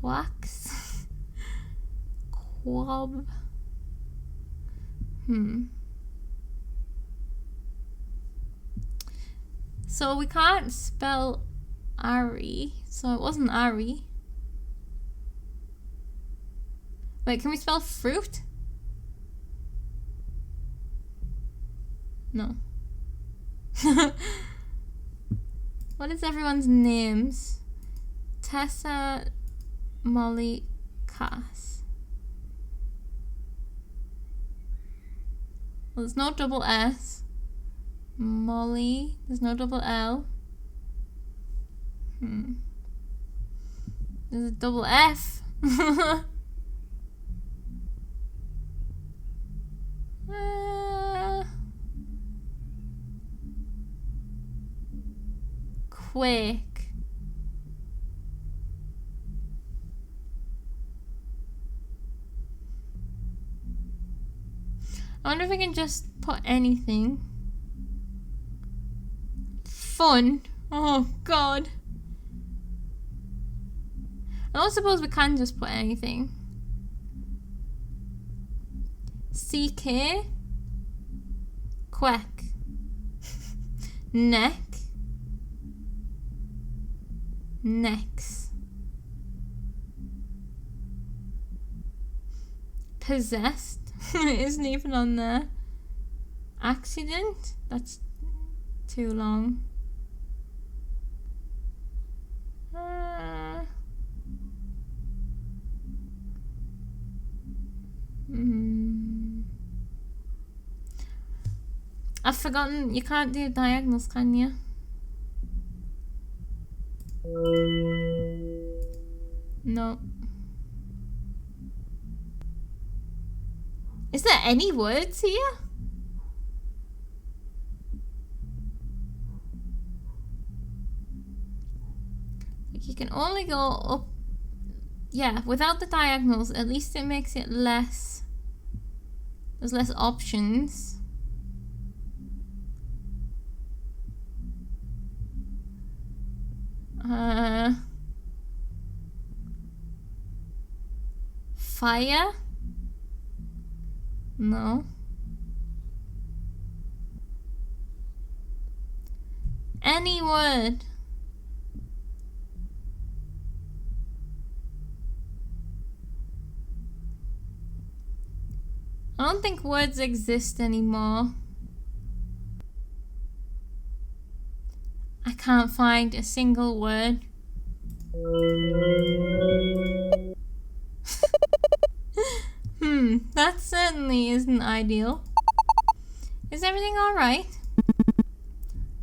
Quacks. Quab. So we can't spell Ari, so it wasn't Ari. Wait, can we spell fruit? No. What is everyone's names? Tessa, Molly, Cass. Well, there's no double S. Molly, there's no double L. There's a double F. Quick. I wonder if we can just put anything. Fun. Oh god. I don't suppose we can just put anything. CK. Quack. Neck. Next. Possessed. It isn't even on there. Accident. That's too long. I've forgotten. You can't do diagonals, can you? No. Is there any words here? Like you can only go up. Yeah, without the diagonals, at least it makes it less. There's less options. Fire? No. Any word. I don't think words exist anymore. I can't find a single word. That certainly isn't ideal. Is everything alright?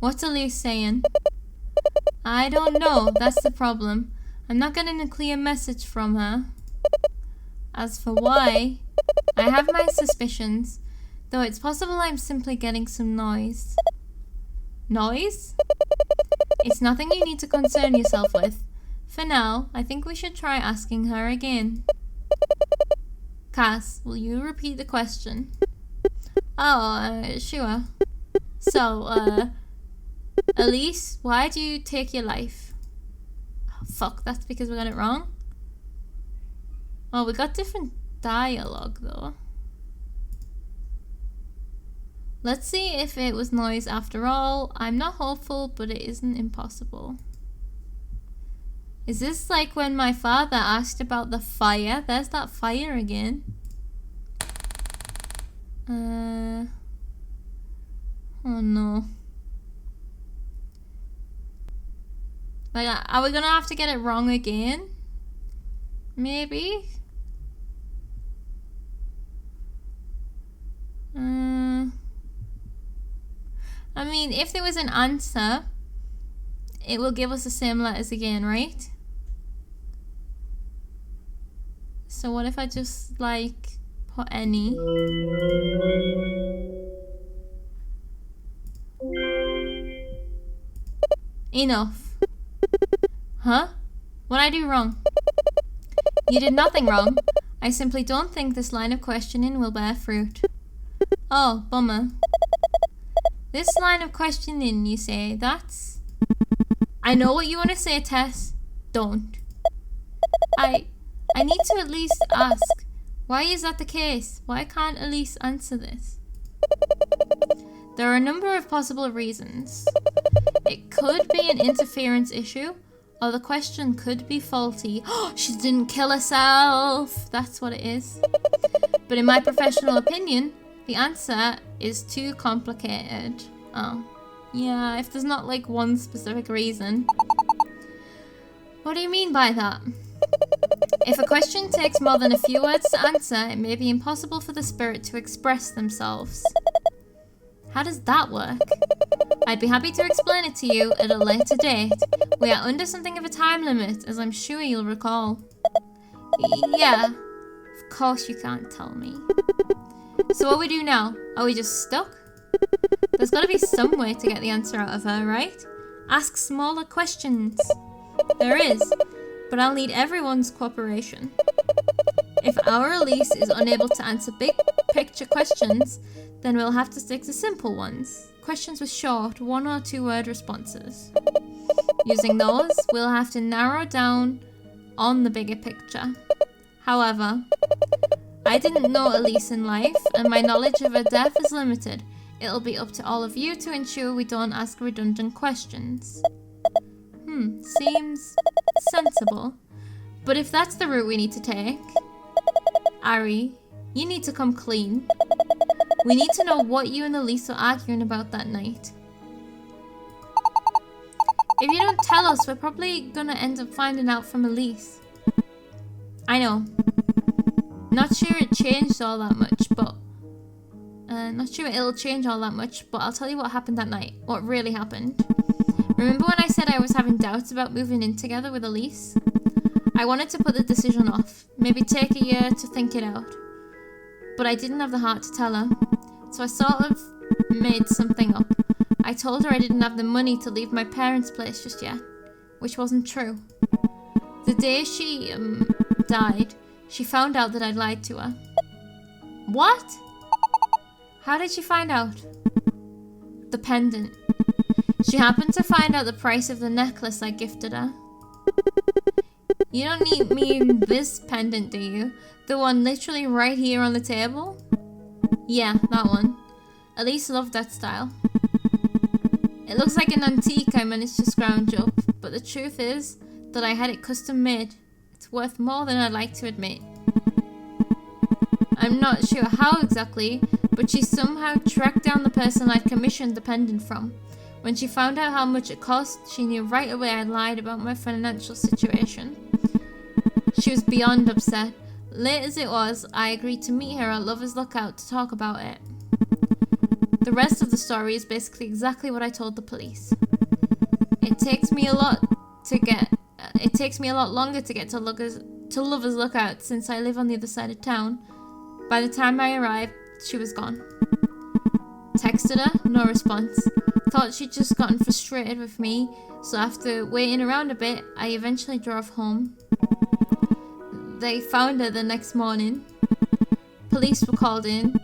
What's Elise saying? I don't know, that's the problem. I'm not getting a clear message from her. As for why, I have my suspicions, though it's possible I'm simply getting some noise. Noise? It's nothing you need to concern yourself with. For now, I think we should try asking her again. Cass, will you repeat the question? Oh, sure. So, Elise, why do you take your life? Oh, fuck, that's because we got it wrong? Oh, we got different dialogue, though. Let's see if it was noise after all. I'm not hopeful, but it isn't impossible. Is this like when my father asked about the fire? There's that fire again. Oh no. Like, are we gonna have to get it wrong again? Maybe? I mean, if there was an answer, it will give us the same letters again, right? So what if I just, like, put any? Enough. Huh? What'd I do wrong? You did nothing wrong. I simply don't think this line of questioning will bear fruit. Oh, bummer. This line of questioning, you say, that's... I know what you want to say, Tess. Don't. I need to at least ask, Why is that the case? Why can't Elise answer this? There are a number of possible reasons. It could be an interference issue, or the question could be faulty. Oh, she didn't kill herself! That's what it is. But in my professional opinion, the answer is too complicated. Oh. Yeah, if there's not like one specific reason. What do you mean by that? If a question takes more than a few words to answer, it may be impossible for the spirit to express themselves. How does that work? I'd be happy to explain it to you at a later date. We are under something of a time limit, as I'm sure you'll recall. Yeah, of course you can't tell me. So what we do now? Are we just stuck? There's gotta be some way to get the answer out of her, right? Ask smaller questions. There is, but I'll need everyone's cooperation. If our Elise is unable to answer big picture questions, then we'll have to stick to simple ones. Questions with short 1 or 2 word responses. Using those, we'll have to narrow down on the bigger picture. However, I didn't know Elise in life, and my knowledge of her death is limited. It'll be up to all of you to ensure we don't ask redundant questions. Seems sensible. But if that's the route we need to take, Ari, you need to come clean. We need to know what you and Elise were arguing about that night. If you don't tell us, we're probably gonna end up finding out from Elise. I know. Not sure it changed all that much, but... not sure it'll change all that much, but I'll tell you what happened that night. What really happened. Remember when I said I was having doubts about moving in together with Elise? I wanted to put the decision off. Maybe take a year to think it out. But I didn't have the heart to tell her. So I sort of made something up. I told her I didn't have the money to leave my parents' place just yet. Which wasn't true. The day she, died, she found out that I'd lied to her. What? How did she find out? The pendant. She happened to find out the price of the necklace I gifted her. You don't mean this pendant, do you? The one literally right here on the table? Yeah, that one. Elise loved that style. It looks like an antique I managed to scrounge up, but the truth is that I had it custom made. It's worth more than I'd like to admit. I'm not sure how exactly, but she somehow tracked down the person I'd commissioned the pendant from. When she found out how much it cost, she knew right away I'd lied about my financial situation. She was beyond upset. Late as it was, I agreed to meet her at Lover's Lookout to talk about it. The rest of the story is basically exactly what I told the police. It takes me a lot longer to get to Lover's Lookout since I live on the other side of town. By the time I arrived, she was gone. Texted her, no response. Thought she'd just gotten frustrated with me, so after waiting around a bit, I eventually drove home. They found her the next morning. Police were called in.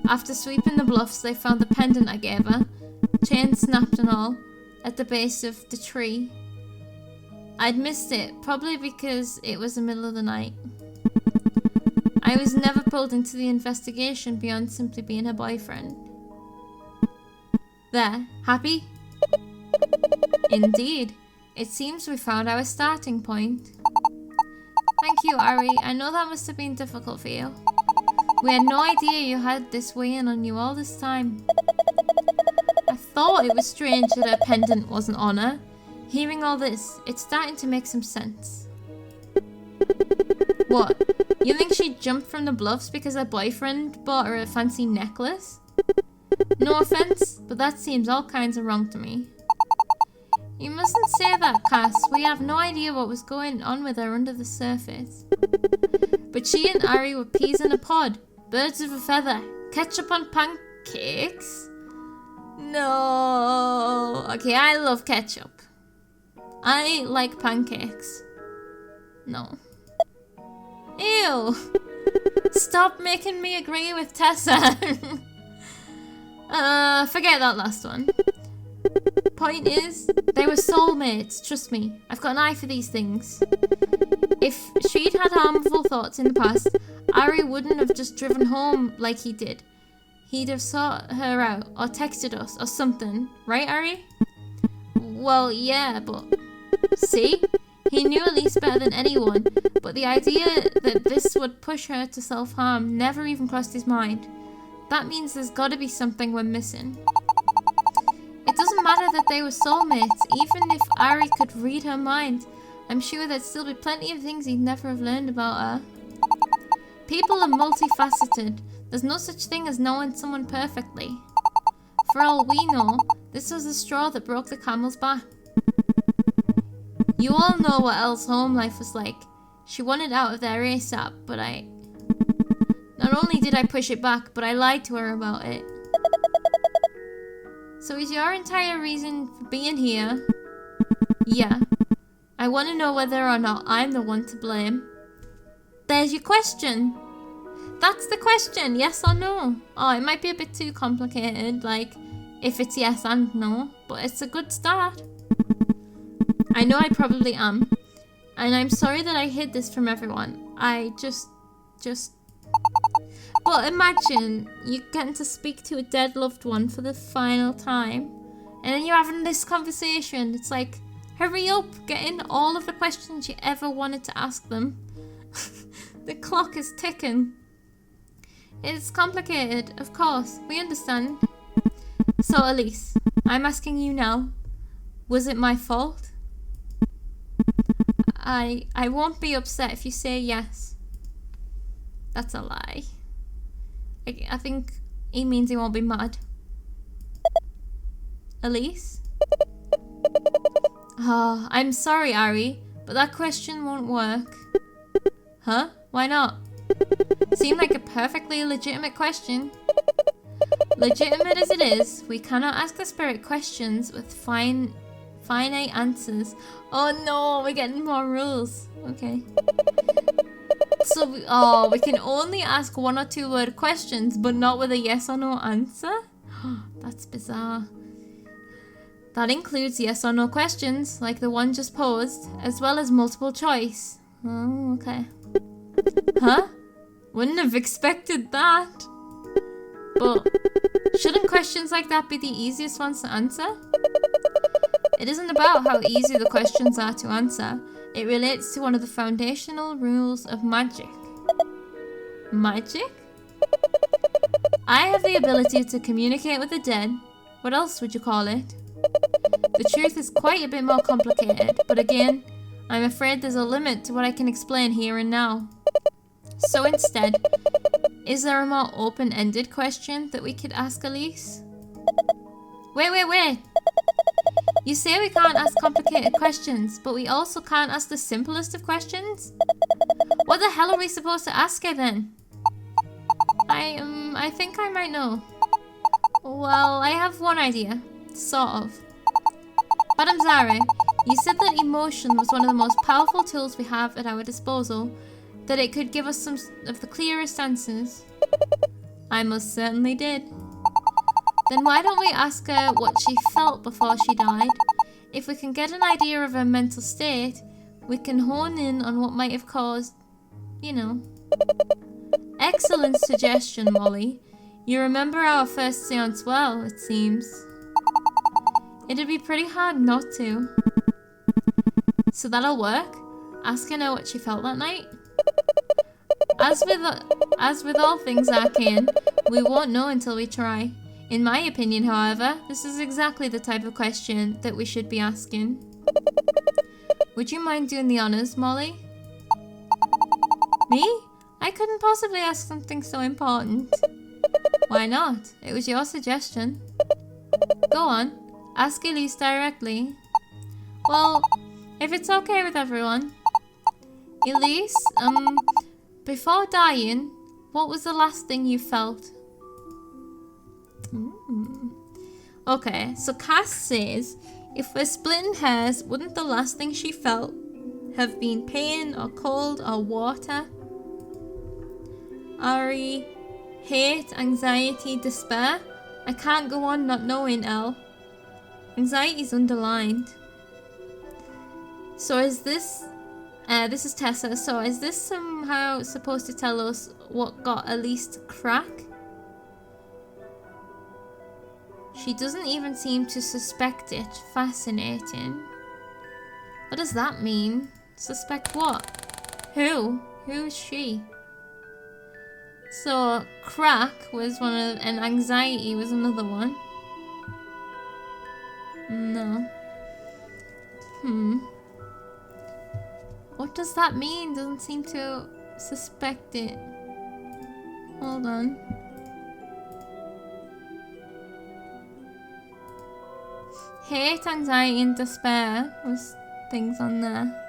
After sweeping the bluffs, they found the pendant I gave her, chain snapped and all, at the base of the tree. I'd missed it, probably because it was the middle of the night. I was never pulled into the investigation beyond simply being her boyfriend. There, happy? Indeed. It seems we found our starting point. Thank you, Ari. I know that must have been difficult for you. We had no idea you had this weighing on you all this time. I thought it was strange that her pendant wasn't on her. Hearing all this, it's starting to make some sense. What? You think she jumped from the bluffs because her boyfriend bought her a fancy necklace? No offense, but that seems all kinds of wrong to me. You mustn't say that, Cass. We have no idea what was going on with her under the surface. But she and Ari were peas in a pod. Birds of a feather. Ketchup on pancakes? No. Okay, I love ketchup. I like pancakes. No. Ew. Stop making me agree with Tessa. Forget that last one. Point is, they were soulmates, trust me. I've got an eye for these things. If she'd had harmful thoughts in the past, Ari wouldn't have just driven home like he did. He'd have sought her out or texted us or something. Right, Ari? Well, yeah, but... See? He knew Elise better than anyone, but the idea that this would push her to self-harm never even crossed his mind. That means there's gotta be something we're missing. It doesn't matter that they were soulmates. Even if Ari could read her mind, I'm sure there'd still be plenty of things he'd never have learned about her. People are multifaceted. There's no such thing as knowing someone perfectly. For all we know, this was the straw that broke the camel's back. You all know what Elle's home life was like. She wanted out of there ASAP, but not only did I push it back, but I lied to her about it. So is your entire reason for being here? Yeah. I want to know whether or not I'm the one to blame. There's your question. That's the question, yes or no? Oh, it might be a bit too complicated, like if it's yes and no, but it's a good start. I know I probably am, and I'm sorry that I hid this from everyone. I just... But imagine you getting to speak to a dead loved one for the final time, and then you're having this conversation. It's like, hurry up, get in all of the questions you ever wanted to ask them. The clock is ticking. It's complicated, of course, we understand. So Elise, I'm asking you now, was it my fault? I won't be upset if you say yes. That's a lie. I think he means he won't be mad. Elise? Oh, I'm sorry, Ari, but that question won't work. Huh? Why not? Seemed like a perfectly legitimate question. Legitimate as it is, we cannot ask the spirit questions with finite answers. Oh no, we're getting more rules. Okay. So, we can only ask 1 or 2 word questions, but not with a yes or no answer? That's bizarre. That includes yes or no questions, like the one just posed, as well as multiple choice. Oh, okay. Huh? Wouldn't have expected that. But shouldn't questions like that be the easiest ones to answer? It isn't about how easy the questions are to answer. It relates to one of the foundational rules of magic. Magic? I have the ability to communicate with the dead. What else would you call it? The truth is quite a bit more complicated, but again, I'm afraid there's a limit to what I can explain here and now. So instead, is there a more open-ended question that we could ask Elise? Wait! You say we can't ask complicated questions, but we also can't ask the simplest of questions? What the hell are we supposed to ask her then? I think I might know. Well, I have one idea. Sort of. Madam Zarah, you said that emotion was one of the most powerful tools we have at our disposal, that it could give us some of the clearest answers. I most certainly did. Then why don't we ask her what she felt before she died? If we can get an idea of her mental state, we can hone in on what might have caused, you know. Excellent suggestion, Molly. You remember our first seance well, it seems. It'd be pretty hard not to. So that'll work? Asking her what she felt that night? As with all things arcane, we won't know until we try. In my opinion, however, this is exactly the type of question that we should be asking. Would you mind doing the honors, Molly? Me? I couldn't possibly ask something so important. Why not? It was your suggestion. Go on, ask Elise directly. Well, if it's okay with everyone. Elise, before dying, what was the last thing you felt? Okay, so Cass says, if we're splitting hairs, wouldn't the last thing she felt have been pain or cold or water? Ari, hate, anxiety, despair? I can't go on not knowing, Elle. Anxiety's underlined. So is this This is Tessa. So is this somehow supposed to tell us what got Elise to crack? She doesn't even seem to suspect it. Fascinating. What does that mean? Suspect what? Who? Who is she? So, crack was one of, and anxiety was another one. No. What does that mean? Doesn't seem to suspect it. Hold on. Hate, anxiety, and despair was things on there.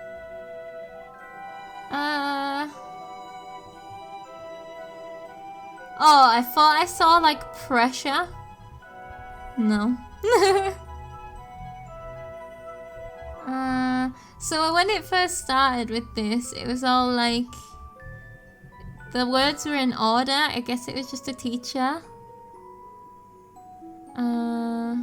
Oh, I thought I saw like pressure. No. So when it first started with this, it was all like the words were in order. I guess it was just a teacher. I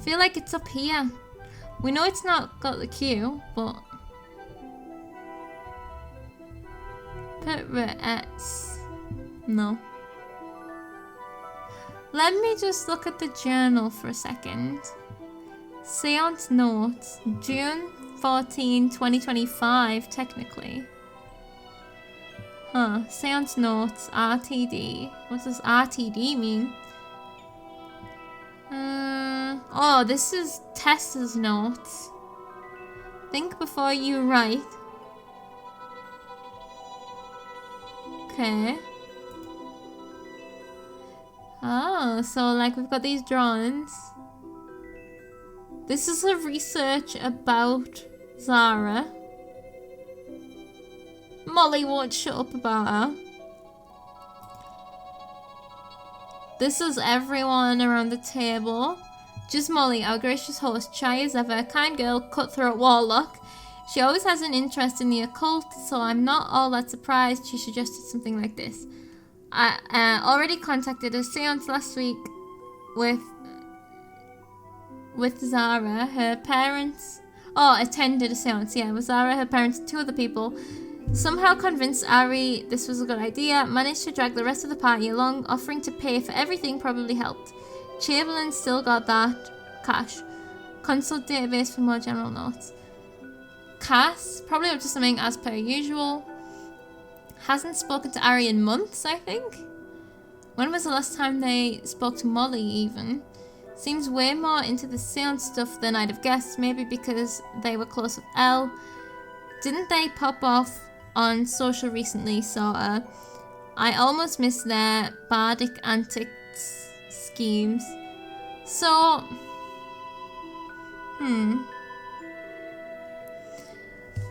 feel like it's up here. We know it's not got the Q, but put S. No. Let me just look at the journal for a second. Séance notes, June 14, 2025, technically. Huh, Séance notes, RTD. What does RTD mean? Oh, this is Tessa's notes. Think before you write. Okay. Oh, so like we've got these drawings. This is a research about Zarah. Molly won't shut up about her. This is everyone around the table. Just Molly, our gracious host, shy as ever, kind girl, cutthroat warlock. She always has an interest in the occult, so I'm not all that surprised she suggested something like this. I already contacted a seance last week with Zarah. Her parents... Oh, attended a seance, yeah, with Zarah, her parents, and 2 other people. Somehow convinced Ari this was a good idea, managed to drag the rest of the party along, offering to pay for everything probably helped. Chamberlain still got that cash. Consult database for more general notes. Cass, probably up to something as per usual. Hasn't spoken to Ari in months, I think. When was the last time they spoke to Molly, even? Seems way more into the seance stuff than I'd have guessed, maybe because they were close with Elle. Didn't they pop off on social recently, sorta? I almost missed their bardic antics schemes. So...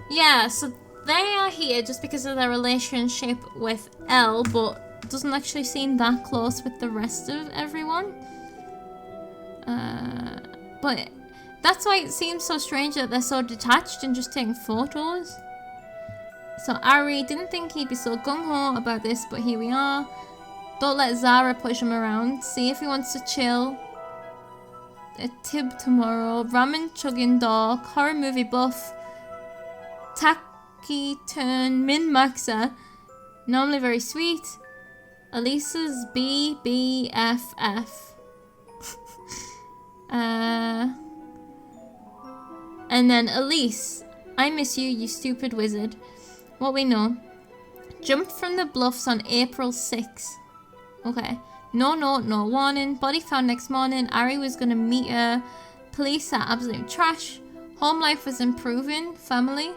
Yeah, so they are here just because of their relationship with Elle, but doesn't actually seem that close with the rest of everyone. But that's why it seems so strange that they're so detached and just taking photos. So Ari didn't think he'd be so gung-ho about this, but here we are. Don't let Zarah push him around. See if he wants to chill. A tib tomorrow. Ramen chugging dog. Horror movie buff. Tacky turn min maxer. Normally very sweet. Elisa's BBFF. And then Elise. I miss you, you stupid wizard. What we know. Jumped from the bluffs on April 6th. Okay. No note, no warning. Body found next morning. Ari was gonna meet her. Police are absolute trash. Home life was improving. Family.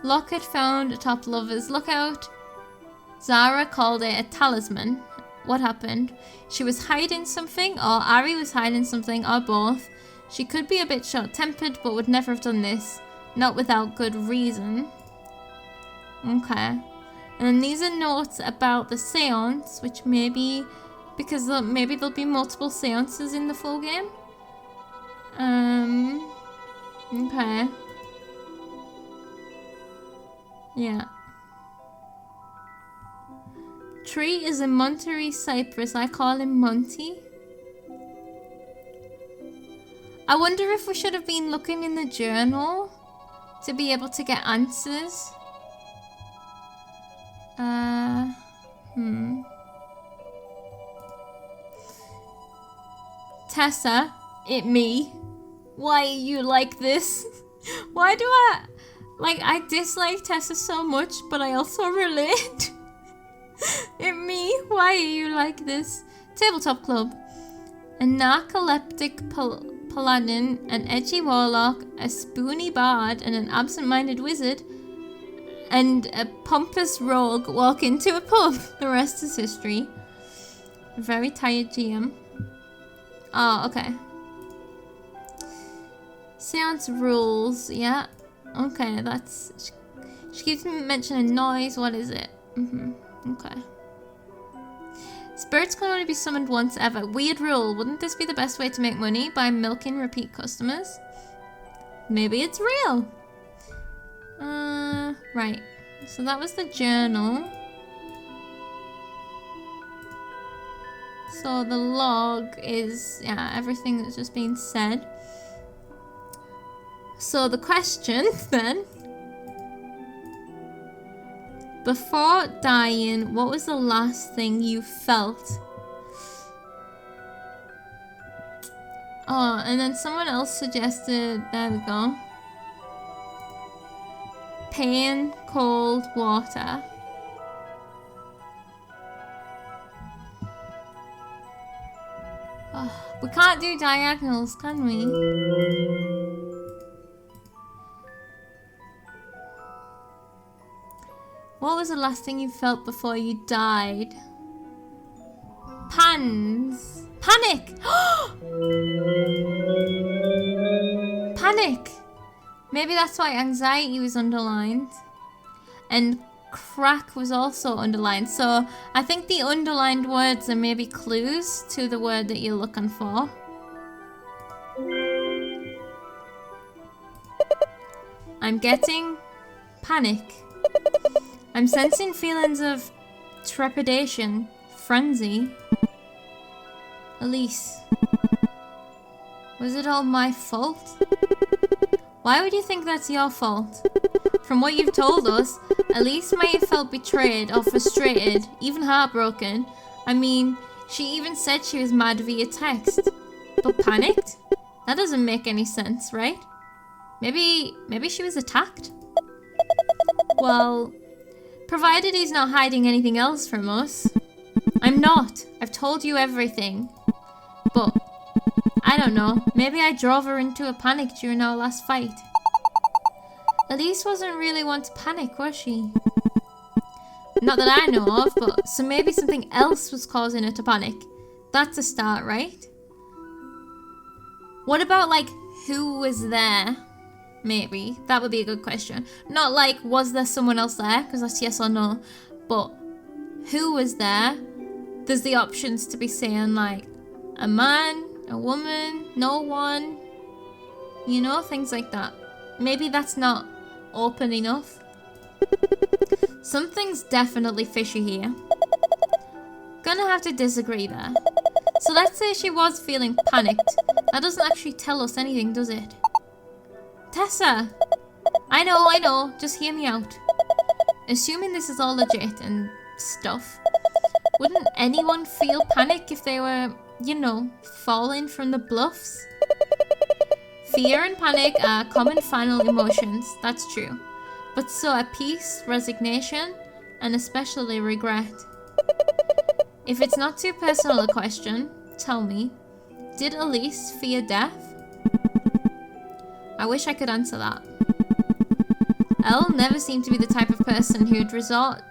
Locket found atop Lover's Lookout. Zarah called it a talisman. What happened? She was hiding something, or Ari was hiding something, or both. She could be a bit short-tempered, but would never have done this. Not without good reason. Okay. And then these are notes about the seance, which maybe... Because maybe there'll be multiple seances in the full game. Okay. Yeah. Tree is a Monterey cypress. I call him Monty. I wonder if we should have been looking in the journal to be able to get answers. Tessa, it me. Why are you like this? Why do I dislike Tessa so much, but I also relate? It me, why are you like this? Tabletop Club. A narcoleptic paladin, an edgy warlock, a spoony bard, and an absent-minded wizard, and a pompous rogue walk into a pub. The rest is history. A very tired GM. Oh, okay. Séance rules, yeah. Okay, that's... She keeps mentioning noise, what is it? Okay. Spirits can only be summoned once ever. Weird rule. Wouldn't this be the best way to make money? By milking repeat customers? Maybe it's real. Right. So that was the journal. So the log is, yeah, everything that's just been said. So the question then. Before dying, what was the last thing you felt? Oh, and then someone else suggested, there we go. Pain, cold, water. Oh, we can't do diagonals, can we? What was the last thing you felt before you died? Pans. Panic! Panic! Maybe that's why anxiety was underlined. And crack was also underlined. So I think the underlined words are maybe clues to the word that you're looking for. I'm getting panic. I'm sensing feelings of trepidation, frenzy. Elise. Was it all my fault? Why would you think that's your fault? From what you've told us, Elise may have felt betrayed or frustrated, even heartbroken. I mean, she even said she was mad via text. But panicked? That doesn't make any sense, right? Maybe she was attacked? Well... provided he's not hiding anything else from us. I'm not. I've told you everything. But, I don't know. Maybe I drove her into a panic during our last fight. Elise wasn't really one to panic, was she? Not that I know of, but so maybe something else was causing her to panic. That's a start, right? What about, like, who was there? Maybe. That would be a good question. Not like, was there someone else there? Because that's yes or no. But, who was there? There's the options to be saying, like, a man, a woman, no one. You know, things like that. Maybe that's not open enough. Something's definitely fishy here. Gonna have to disagree there. So let's say she was feeling panicked. That doesn't actually tell us anything, does it? Tessa! I know, just hear me out. Assuming this is all legit and stuff, wouldn't anyone feel panic if they were, you know, falling from the bluffs? Fear and panic are common final emotions, that's true. But so are peace, resignation, and especially regret. If it's not too personal a question, tell me, did Elise fear death? I wish I could answer that. Elle never seemed to be the type of person who would resort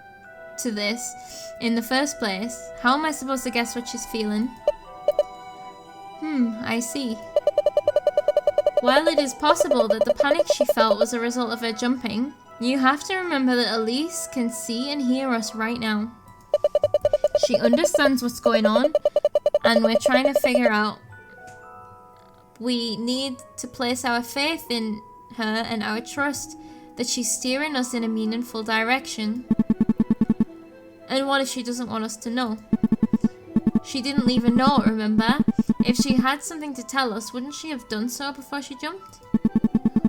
to this in the first place. How am I supposed to guess what she's feeling? I see. While it is possible that the panic she felt was a result of her jumping, you have to remember that Elise can see and hear us right now. She understands what's going on, and we're trying to figure out. We need to place our faith in her and our trust that she's steering us in a meaningful direction. And what if she doesn't want us to know? She didn't leave a note, remember? If she had something to tell us, wouldn't she have done so before she jumped?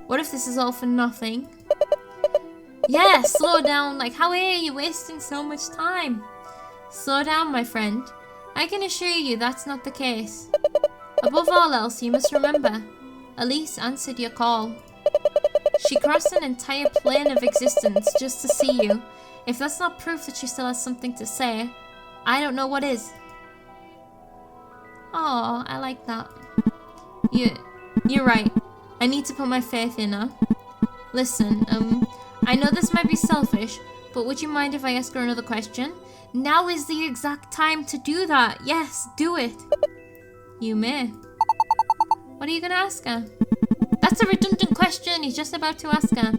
What if this is all for nothing? Yeah, slow down. Like, how are you wasting so much time? Slow down, my friend. I can assure you that's not the case. Above all else, you must remember, Elise answered your call. She crossed an entire plane of existence just to see you. If that's not proof that she still has something to say, I don't know what is. Oh, I like that. You're right. I need to put my faith in her. Listen, I know this might be selfish, but would you mind if I ask her another question? Now is the exact time to do that. Yes, do it. You may. What are you gonna ask her? That's a redundant question. He's just about to ask her.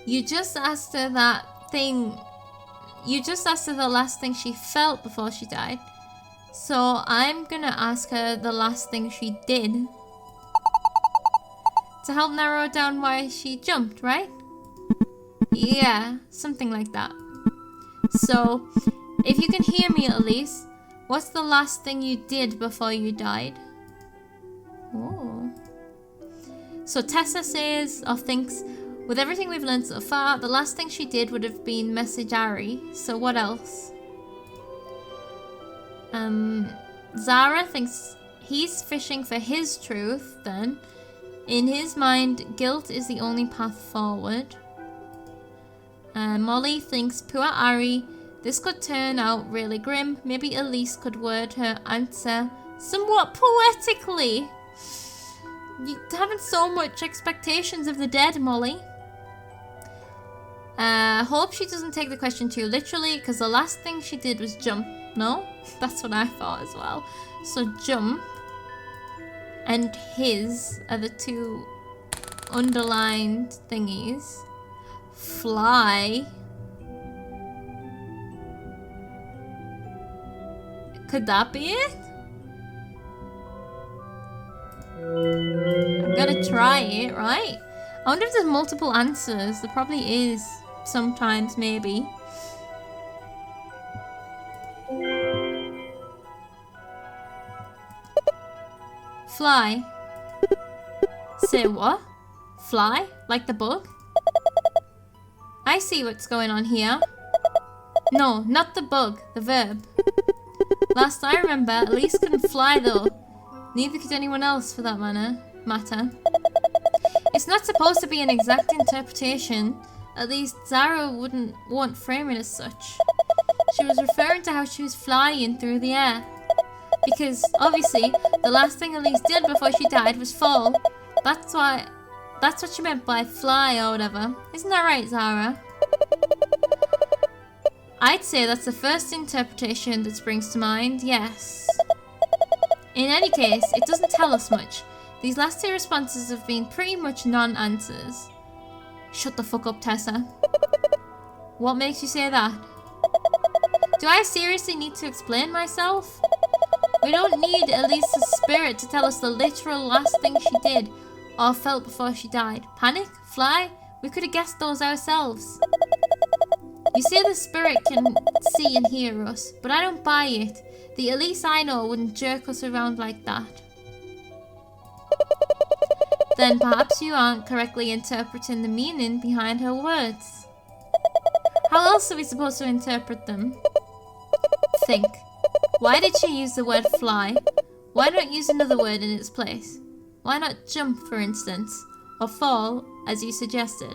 You just asked her that thing. You just asked her the last thing she felt before she died. So I'm gonna ask her the last thing she did. To help narrow down why she jumped, right? Yeah, something like that. So, if you can hear me at least, what's the last thing you did before you died? Oh. So Tessa says, or thinks, with everything we've learned so far, the last thing she did would have been message Ari. So what else? Zarah thinks he's fishing for his truth then. In his mind, guilt is the only path forward. Molly thinks, poor Ari, this could turn out really grim. Maybe Elise could word her answer somewhat poetically. You're having so much expectations of the dead, Molly. Hope she doesn't take the question too literally, because the last thing she did was jump. No? That's what I thought as well. So jump and his are the two underlined thingies. Fly. Could that be it? I'm gonna try it, right? I wonder if there's multiple answers. There probably is. Sometimes, maybe. Fly. Say what? Fly? Like the bug? I see what's going on here. No, not the bug, the verb. Last I remember, Elise couldn't fly though. Neither could anyone else for that matter. It's not supposed to be an exact interpretation. At least Zarah won't frame it as such. She was referring to how she was flying through the air. Because, obviously, the last thing Elise did before she died was fall. That's what she meant by fly or whatever. Isn't that right, Zarah? I'd say that's the first interpretation that springs to mind, yes. In any case, it doesn't tell us much. These last two responses have been pretty much non-answers. Shut the fuck up, Tessa. What makes you say that? Do I seriously need to explain myself? We don't need Elise's spirit to tell us the literal last thing she did or felt before she died. Panic? Fly? We could have guessed those ourselves. You say the spirit can see and hear us, but I don't buy it. The Elise I know wouldn't jerk us around like that. Then perhaps you aren't correctly interpreting the meaning behind her words. How else are we supposed to interpret them? Think. Why did she use the word fly? Why not use another word in its place? Why not jump, for instance? Or fall, as you suggested?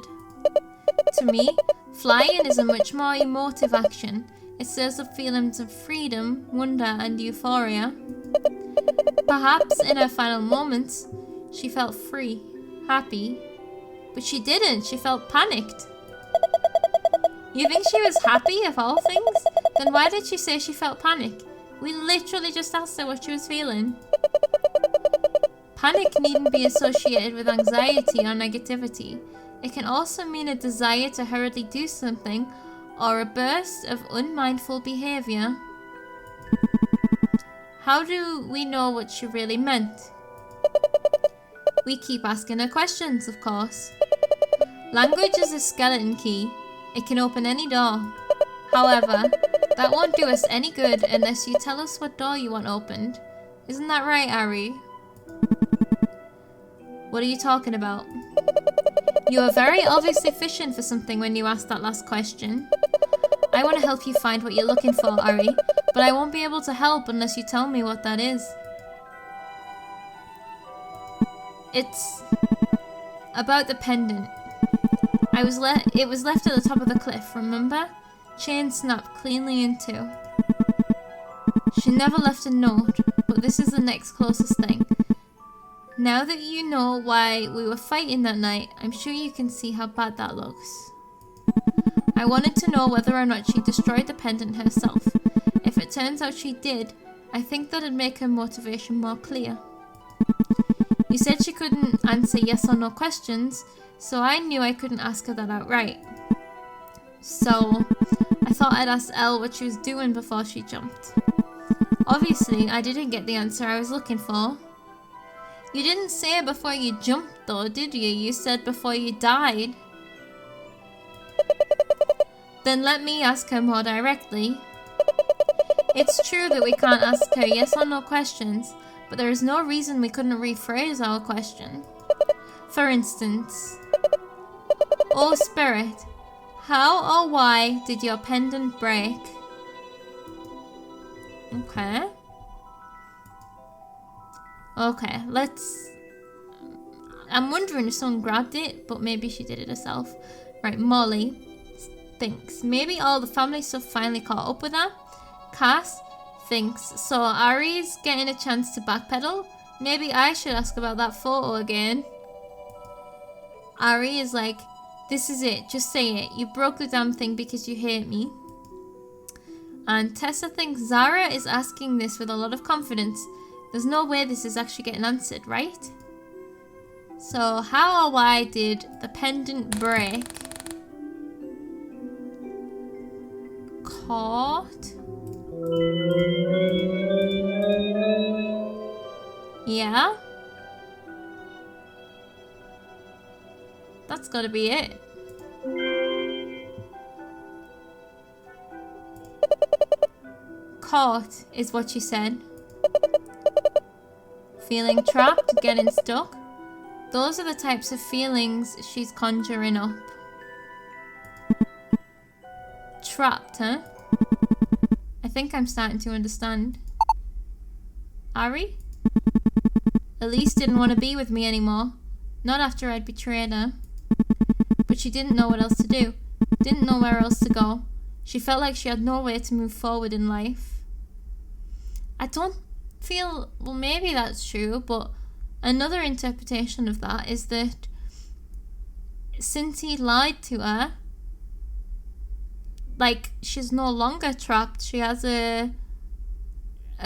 To me, flying is a much more emotive action. It stirs up feelings of freedom, wonder, and euphoria. Perhaps in her final moments, she felt free, happy, but she didn't. She felt panicked. You think she was happy of all things? Then why did she say she felt panic? We literally just asked her what she was feeling. Panic needn't be associated with anxiety or negativity. It can also mean a desire to hurriedly do something or a burst of unmindful behavior. How do we know what she really meant? We keep asking her questions, of course. Language is a skeleton key. It can open any door. However, that won't do us any good unless you tell us what door you want opened. Isn't that right, Ari? What are you talking about? You are very obviously fishing for something when you asked that last question. I want to help you find what you're looking for, Ari, but I won't be able to help unless you tell me what that is. It's about the pendant. It was left at the top of the cliff, remember? Chain snapped cleanly in two. She never left a note, but this is the next closest thing. Now that you know why we were fighting that night, I'm sure you can see how bad that looks. I wanted to know whether or not she destroyed the pendant herself. If it turns out she did, I think that'd make her motivation more clear. You said she couldn't answer yes or no questions, so I knew I couldn't ask her that outright. So, I thought I'd ask Elle what she was doing before she jumped. Obviously, I didn't get the answer I was looking for. You didn't say before you jumped though, did you? You said before you died. Then let me ask her more directly. It's true that we can't ask her yes or no questions, but there is no reason we couldn't rephrase our question. For instance, oh spirit, how or why did your pendant break? Okay. Okay, let's... I'm wondering if someone grabbed it, but maybe she did it herself. Right, Molly thinks maybe all the family stuff finally caught up with her. Cass thinks, so Ari's getting a chance to backpedal? Maybe I should ask about that photo again. Ari is like, this is it, just say it. You broke the damn thing because you hate me. And Tessa thinks Zarah is asking this with a lot of confidence. There's no way this is actually getting answered, right? So, how or why did the pendant break? Caught? Yeah? That's gotta be it. Caught is what she said. Feeling trapped, getting stuck. Those are the types of feelings she's conjuring up. Trapped, huh? I think I'm starting to understand. Ari? Elise didn't want to be with me anymore. Not after I'd betrayed her. But she didn't know what else to do. Didn't know where else to go. She felt like she had no way to move forward in life. I don't feel... Well, maybe that's true, but another interpretation of that is that since he lied to her, like, she's no longer trapped. She has a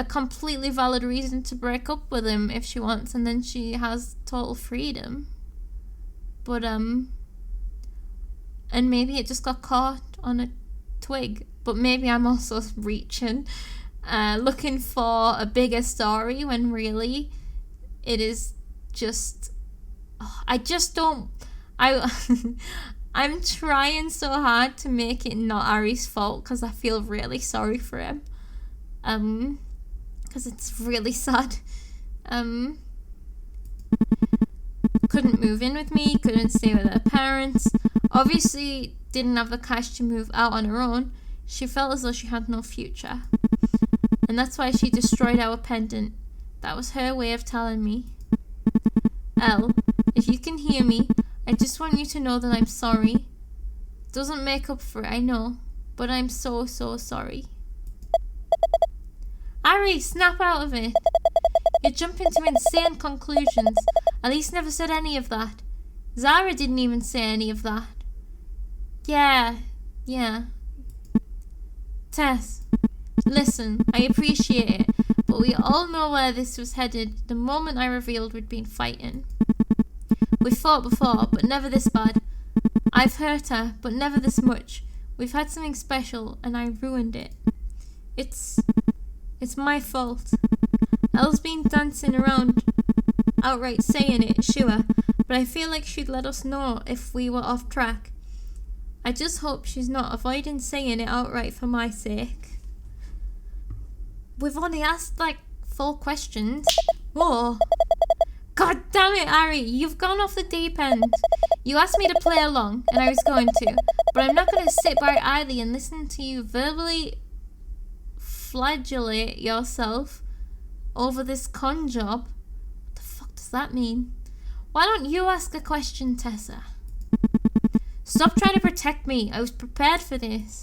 completely valid reason to break up with him if she wants, and then she has total freedom. But, and maybe it just got caught on a twig. But maybe I'm also reaching, looking for a bigger story when really it is just... I just don't... I'm trying so hard to make it not Ari's fault because I feel really sorry for him. Because it's really sad. Couldn't move in with me, couldn't stay with her parents. Obviously didn't have the cash to move out on her own. She felt as though she had no future. And that's why she destroyed our pendant. That was her way of telling me. Elle, if you can hear me, I just want you to know that I'm sorry. Doesn't make up for it, I know. But I'm so, so sorry. Ari, snap out of it. You're jumping to insane conclusions. Elise never said any of that. Zarah didn't even say any of that. Yeah. Tess, listen, I appreciate it, but we all know where this was headed the moment I revealed we'd been fighting. We fought before, but never this bad. I've hurt her, but never this much. We've had something special, and I ruined it. It's my fault. Elle's been dancing around, outright saying it, sure, but I feel like she'd let us know if we were off track. I just hope she's not avoiding saying it outright for my sake. We've only asked like full questions. Whoa. God damn it, Ari, you've gone off the deep end. You asked me to play along, and I was going to, but I'm not going to sit by idly and listen to you verbally flagellate yourself over this con job. What the fuck does that mean? Why don't you ask a question, Tessa? Stop trying to protect me. I was prepared for this.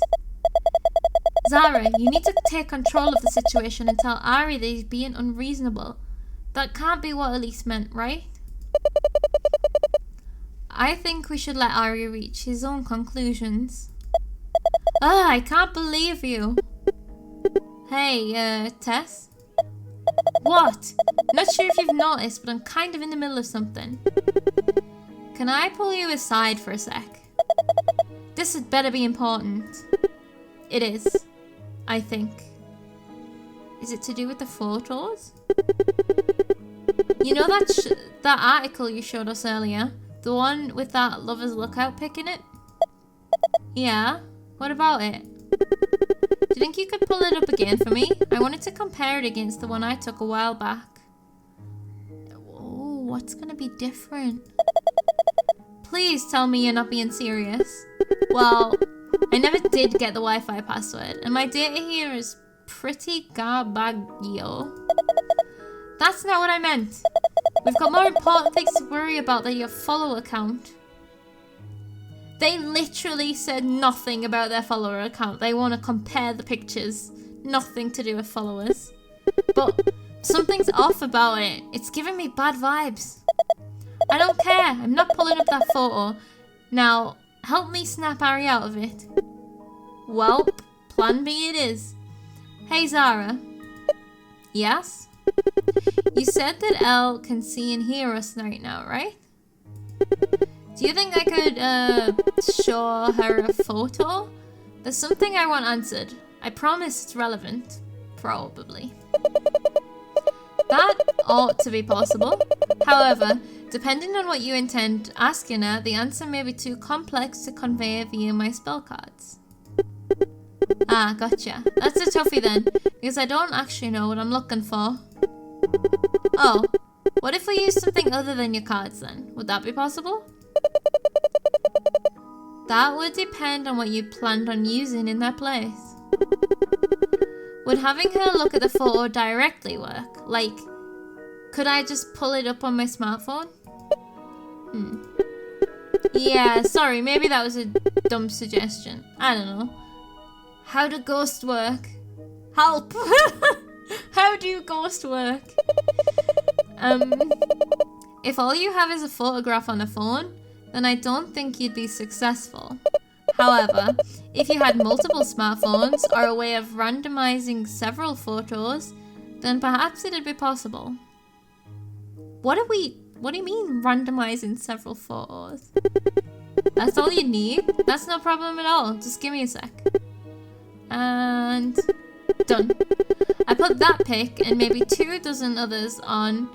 Zarah, you need to take control of the situation and tell Ari that he's being unreasonable. That can't be what Elise meant, right? I think we should let Ari reach his own conclusions. I can't believe you. Hey, Tess? What? Not sure if you've noticed, but I'm kind of in the middle of something. Can I pull you aside for a sec? This had better be important. It is, I think. Is it to do with the photos? You know that article you showed us earlier? The one with that Lover's Lookout pic in it? Yeah? What about it? Do you think you could pull it up again for me? I wanted to compare it against the one I took a while back. Oh, what's gonna be different? Please tell me you're not being serious. Well, I never did get the Wi-Fi password, and my data here is pretty garbagio. That's not what I meant. We've got more important things to worry about than your follower count. They literally said nothing about their follower account. They want to compare the pictures. Nothing to do with followers. But something's off about it. It's giving me bad vibes. I don't care. I'm not pulling up that photo. Now, help me snap Ari out of it. Well, plan B it is. Hey, Zarah. Yes? You said that Elle can see and hear us right now, right? Do you think I could, show her a photo? There's something I want answered. I promise it's relevant. Probably. That ought to be possible. However, depending on what you intend asking her, the answer may be too complex to convey via my spell cards. Ah, gotcha. That's a toughie then, because I don't actually know what I'm looking for. Oh, what if we use something other than your cards then? Would that be possible? That would depend on what you planned on using in their place. Would having her look at the photo directly work? Like, could I just pull it up on my smartphone? Yeah, sorry, maybe that was a dumb suggestion. I don't know. How do ghosts work? Help! How do ghosts work? If all you have is a photograph on a phone, then I don't think you'd be successful. However, if you had multiple smartphones or a way of randomizing several photos, then perhaps it'd be possible. What do you mean randomizing several photos? That's all you need? That's no problem at all. Just give me a sec. And done. I put that pic and maybe 24 others on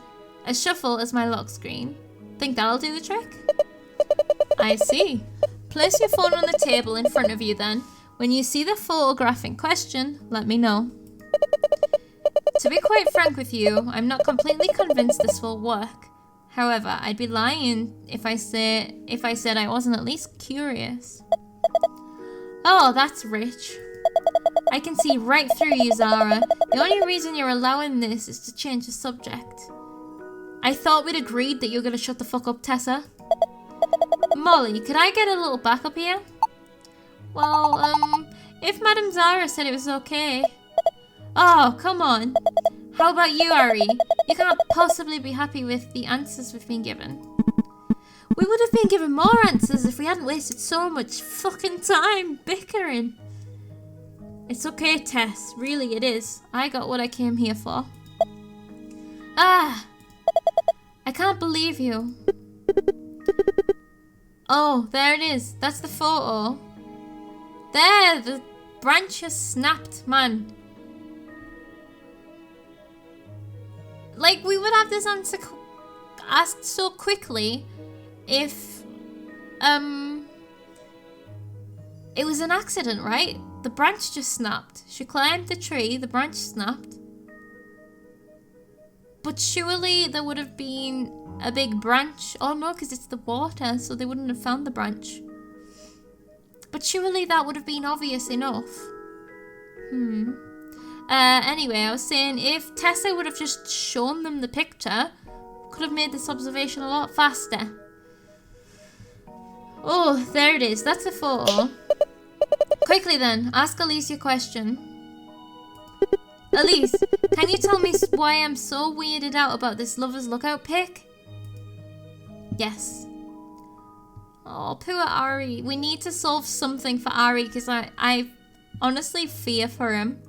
a shuffle as my lock screen. Think that'll do the trick? I see. Place your phone on the table in front of you then. When you see the photograph in question, let me know. To be quite frank with you, I'm not completely convinced this will work. However, I'd be lying if I said I wasn't at least curious. Oh, that's rich. I can see right through you, Zarah. The only reason you're allowing this is to change the subject. I thought we'd agreed that you're gonna shut the fuck up, Tessa. Molly, could I get a little backup here? Well, if Madame Zarah said it was okay. Oh, come on. How about you, Ari? You can't possibly be happy with the answers we've been given. We would have been given more answers if we hadn't wasted so much fucking time bickering. It's okay, Tess. Really, it is. I got what I came here for. Ah! I can't believe you. Oh, there it is. That's the photo. There! The branch has snapped, man. Like, we would have this answer asked so quickly if, it was an accident, right? The branch just snapped. She climbed the tree, the branch snapped. But surely there would have been a big branch. Oh no, because it's the water, so they wouldn't have found the branch. But surely that would have been obvious enough. Anyway, I was saying if Tessa would have just shown them the picture, could have made this observation a lot faster. Oh, there it is. That's a photo. Quickly then, ask Elise your question. Elise, can you tell me why I'm so weirded out about this Lover's Lookout pic? Yes. Oh, poor Ari. We need to solve something for Ari because I honestly fear for him.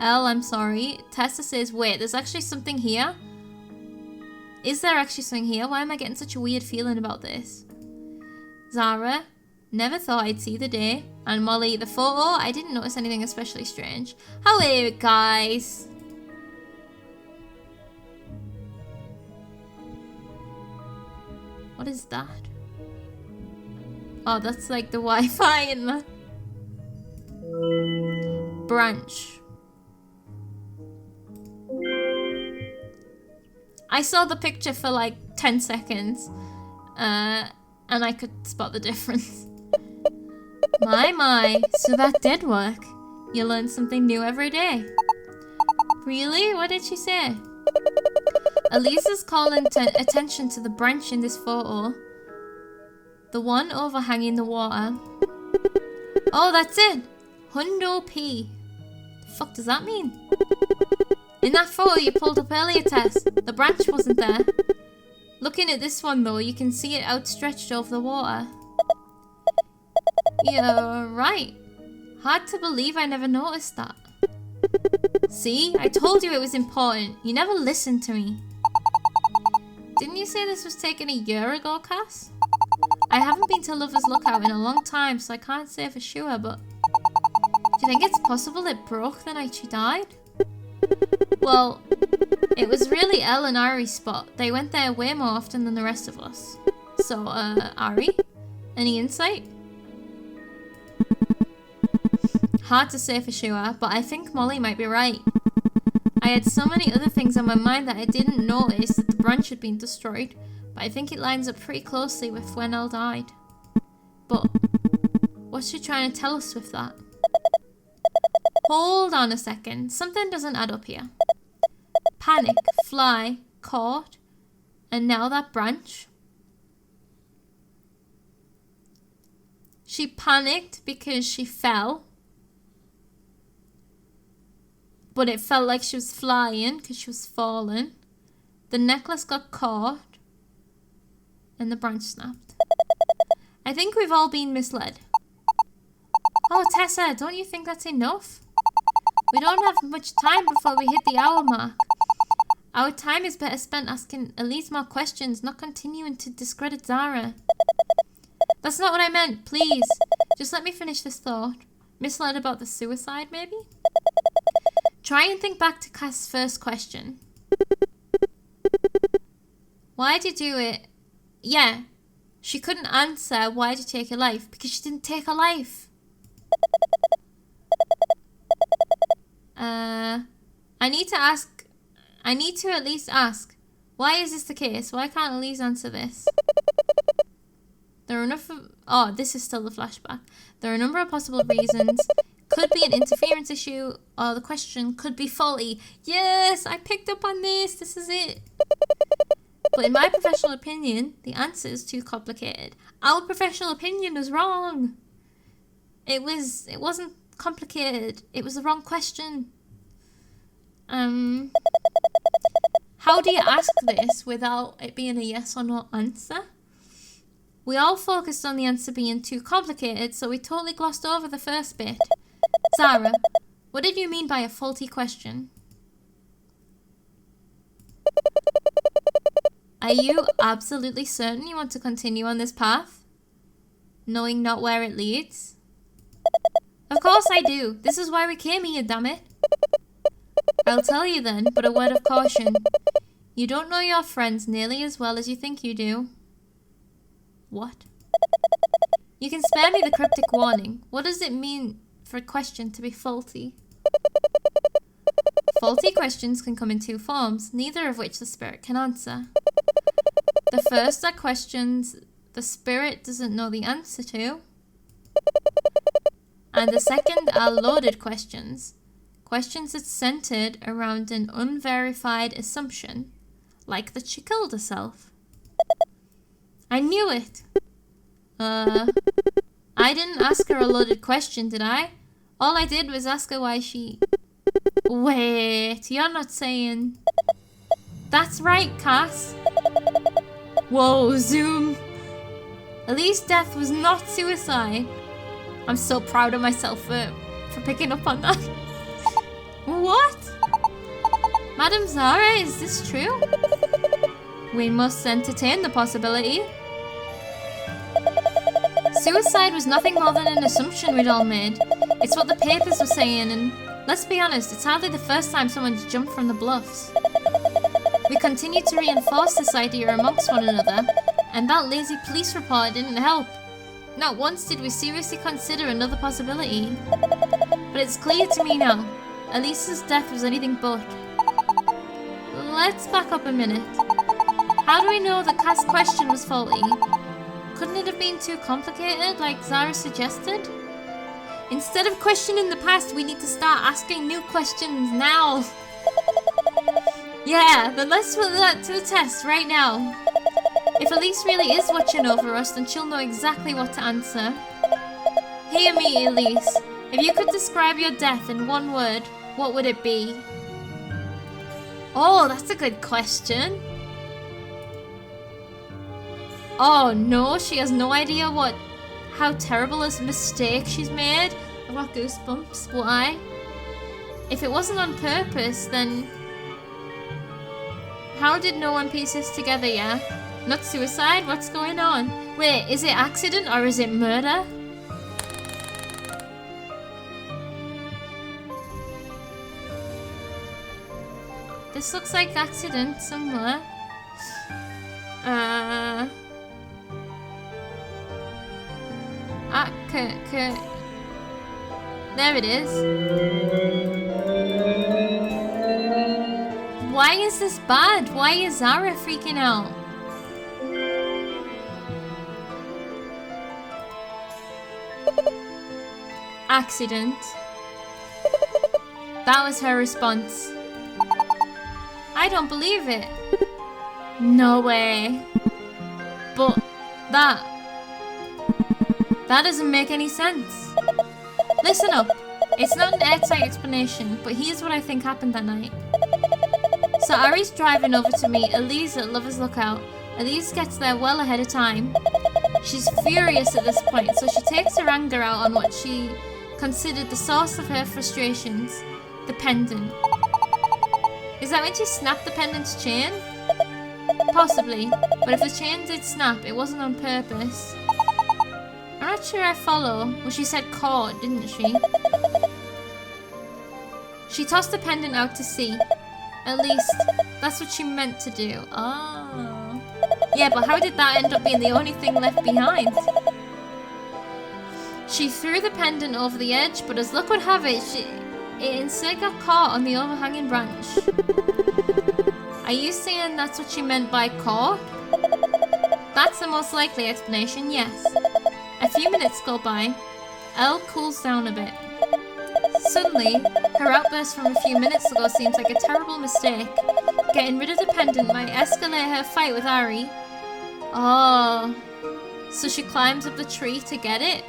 Elle, I'm sorry. Tessa says, wait, there's actually something here? Is there actually something here? Why am I getting such a weird feeling about this? Zarah, never thought I'd see the day. And Molly, the photo, I didn't notice anything especially strange. Hello, guys. What is that? Oh, that's like the Wi-Fi in the branch. I saw the picture for like 10 seconds. And I could spot the difference. My, so that did work. You learn something new every day. Really? What did she say? Elisa's calling attention to the branch in this photo. The one overhanging the water. Oh, that's it. Hundo P. The fuck does that mean? In that photo you pulled up earlier, Tess, the branch wasn't there. Looking at this one though, you can see it outstretched over the water. You're right. Hard to believe I never noticed that. See? I told you it was important. You never listened to me. Didn't you say this was taken a year ago, Cass? I haven't been to Lover's Lookout in a long time, so I can't say for sure, but... Do you think it's possible it broke the night she died? Well, it was really Elle and Ari's spot. They went there way more often than the rest of us. So, Ari? Any insight? Hard to say for sure, but I think Molly might be right. I had so many other things on my mind that I didn't notice that the branch had been destroyed, but I think it lines up pretty closely with when Elle died. But, what's she trying to tell us with that? Hold on a second, something doesn't add up here. Panic, fly, caught, and now that branch. She panicked because she fell. But it felt like she was flying because she was falling. The necklace got caught. And the branch snapped. I think we've all been misled. Oh, Tessa, don't you think that's enough? We don't have much time before we hit the hour mark. Our time is better spent asking Elise more questions, not continuing to discredit Zarah. That's not what I meant, please. Just let me finish this thought. Misled about the suicide, maybe? Try and think back to Cass' first question. Why'd you do it? Yeah, she couldn't answer why'd you take her life, because she didn't take her life. I need to at least ask, why is this the case? Why can't Elise answer this? There are enough of... Oh, this is still the flashback. There are a number of possible reasons. Could be an interference issue, or the question could be faulty. Yes, I picked up on this. This is it. But in my professional opinion, the answer is too complicated. Our professional opinion was wrong. It wasn't complicated. It was the wrong question. How do you ask this without it being a yes or no answer? We all focused on the answer being too complicated, so we totally glossed over the first bit. Zarah, what did you mean by a faulty question? Are you absolutely certain you want to continue on this path? Knowing not where it leads? Of course I do. This is why we came here, damn it. I'll tell you then, but a word of caution. You don't know your friends nearly as well as you think you do. What? You can spare me the cryptic warning. What does it mean for a question to be faulty? Faulty questions can come in two forms, neither of which the spirit can answer. The first are questions the spirit doesn't know the answer to. And the second are loaded questions. Questions that's centered around an unverified assumption, like that she killed herself. I knew it! I didn't ask her a loaded question, did I? All I did was ask her why she... Wait, you're not saying... That's right, Cass. Whoa, zoom. Elise' death was not suicide. I'm so proud of myself for picking up on that. What? Madam Zarah, is this true? We must entertain the possibility. Suicide was nothing more than an assumption we'd all made. It's what the papers were saying, and let's be honest, it's hardly the first time someone's jumped from the bluffs. We continued to reinforce this idea amongst one another, and that lazy police report didn't help. Not once did we seriously consider another possibility. But it's clear to me now, Elise's death was anything but. Let's back up a minute. How do we know the Cass question was faulty? Couldn't it have been too complicated, like Zarah suggested? Instead of questioning the past, we need to start asking new questions now. Yeah, then let's put that to the test right now. If Elise really is watching over us, then she'll know exactly what to answer. Hear me, Elise. If you could describe your death in one word, what would it be? Oh, that's a good question. Oh no, she has no idea how terrible a mistake she's made. I've got goosebumps. Why? If it wasn't on purpose, then... How did no one piece this together, yeah? Not suicide? What's going on? Wait, is it accident or is it murder? This looks like accident somewhere. There it is. Why is this bad? Why is Zarah freaking out? Accident. That was her response. I don't believe it. No way. But that doesn't make any sense. Listen up. It's not an airtight explanation, but here's what I think happened that night. So Ari's driving over to meet Elise at Lover's Lookout. Elise gets there well ahead of time. She's furious at this point, so she takes her anger out on what she considered the source of her frustrations, the pendant. Is that when she snapped the pendant's chain? Possibly, but if the chain did snap, it wasn't on purpose. I'm not sure I follow. Well, she said cord, didn't she? She tossed the pendant out to sea. At least, that's what she meant to do. Oh. Yeah, but how did that end up being the only thing left behind? She threw the pendant over the edge, but as luck would have it, it instead got caught on the overhanging branch. Are you saying that's what she meant by caught? That's the most likely explanation, yes. A few minutes go by. Elle cools down a bit. Suddenly, her outburst from a few minutes ago seems like a terrible mistake. Getting rid of the pendant might escalate her fight with Ari. Oh, so she climbs up the tree to get it?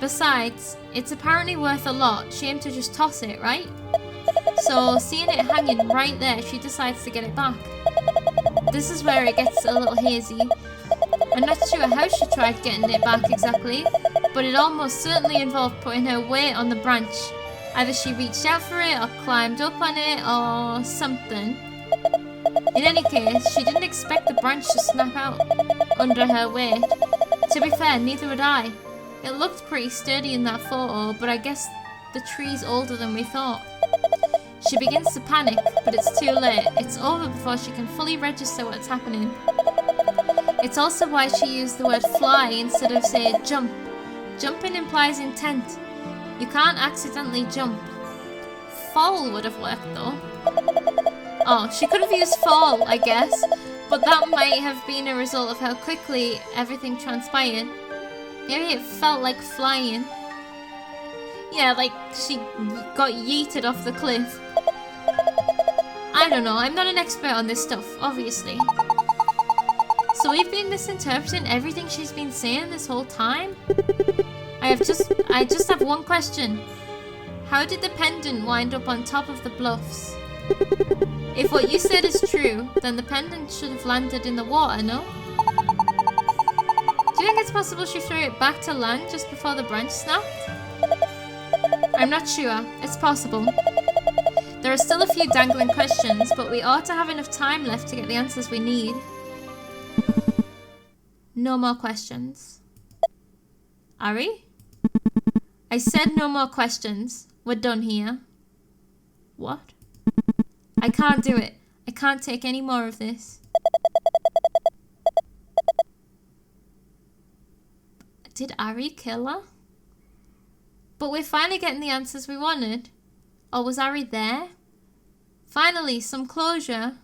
Besides, it's apparently worth a lot. Shame to just toss it, right? So, seeing it hanging right there, she decides to get it back. This is where it gets a little hazy. I'm not sure how she tried getting it back exactly, but it almost certainly involved putting her weight on the branch. Either she reached out for it, or climbed up on it, or something. In any case, she didn't expect the branch to snap out under her weight. To be fair, neither would I. It looked pretty sturdy in that photo, but I guess the tree's older than we thought. She begins to panic, but it's too late. It's over before she can fully register what's happening. It's also why she used the word fly instead of, say, jump. Jumping implies intent. You can't accidentally jump. fall would have worked though. Oh, she could have used fall, I guess. But that might have been a result of how quickly everything transpired. Maybe it felt like flying. Yeah, like she got yeeted off the cliff. I don't know, I'm not an expert on this stuff, obviously. So we've been misinterpreting everything she's been saying this whole time? I just have one question. How did the pendant wind up on top of the bluffs? If what you said is true, then the pendant should have landed in the water, no? Do you think it's possible she threw it back to land just before the branch snapped? I'm not sure. It's possible. There are still a few dangling questions, but we ought to have enough time left to get the answers we need. No more questions. Ari? I said no more questions. We're done here. What? I can't do it. I can't take any more of this. Did Ari kill her? But we're finally getting the answers we wanted. Or was Ari there? Finally, some closure.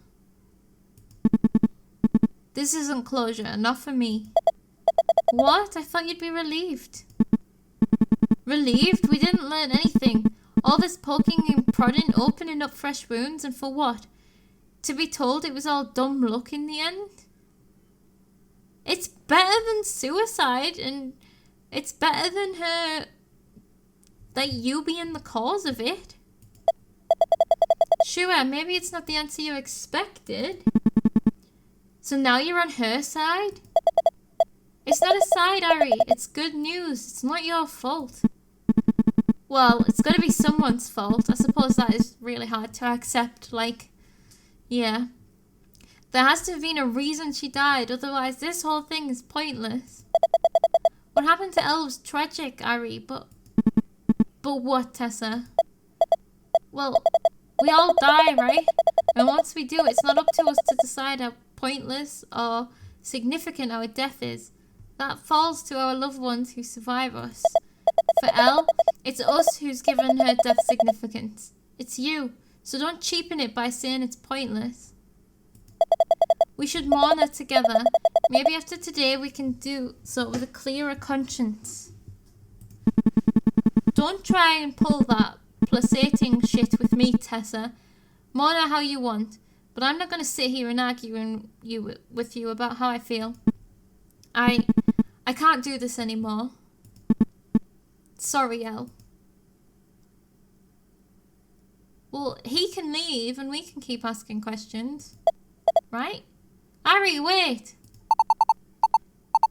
This isn't closure, not for me. What? I thought you'd be relieved. Relieved? We didn't learn anything. All this poking and prodding, opening up fresh wounds, and for what? To be told it was all dumb luck in the end? It's better than suicide, and it's better than her... like you being the cause of it. Sure, maybe it's not the answer you expected. So now you're on her side? It's not a side, Ari. It's good news. It's not your fault. Well, it's got to be someone's fault. I suppose that is really hard to accept. Like, yeah. There has to have been a reason she died. Otherwise, this whole thing is pointless. What happened to Elle was tragic, Ari. But what, Tessa? Well, we all die, right? And once we do, it's not up to us to decide how pointless or significant our death is. That falls to our loved ones who survive us. For Elle, it's us who's given her death significance. It's you. So don't cheapen it by saying it's pointless. We should mourn her together. Maybe after today we can do so with a clearer conscience. Don't try and pull that pulsating shit with me, Tessa. Mourn her how you want. But I'm not going to sit here and argue with you about how I feel. I can't do this anymore. Sorry, Elle. Well, he can leave and we can keep asking questions. Right? Ari, wait!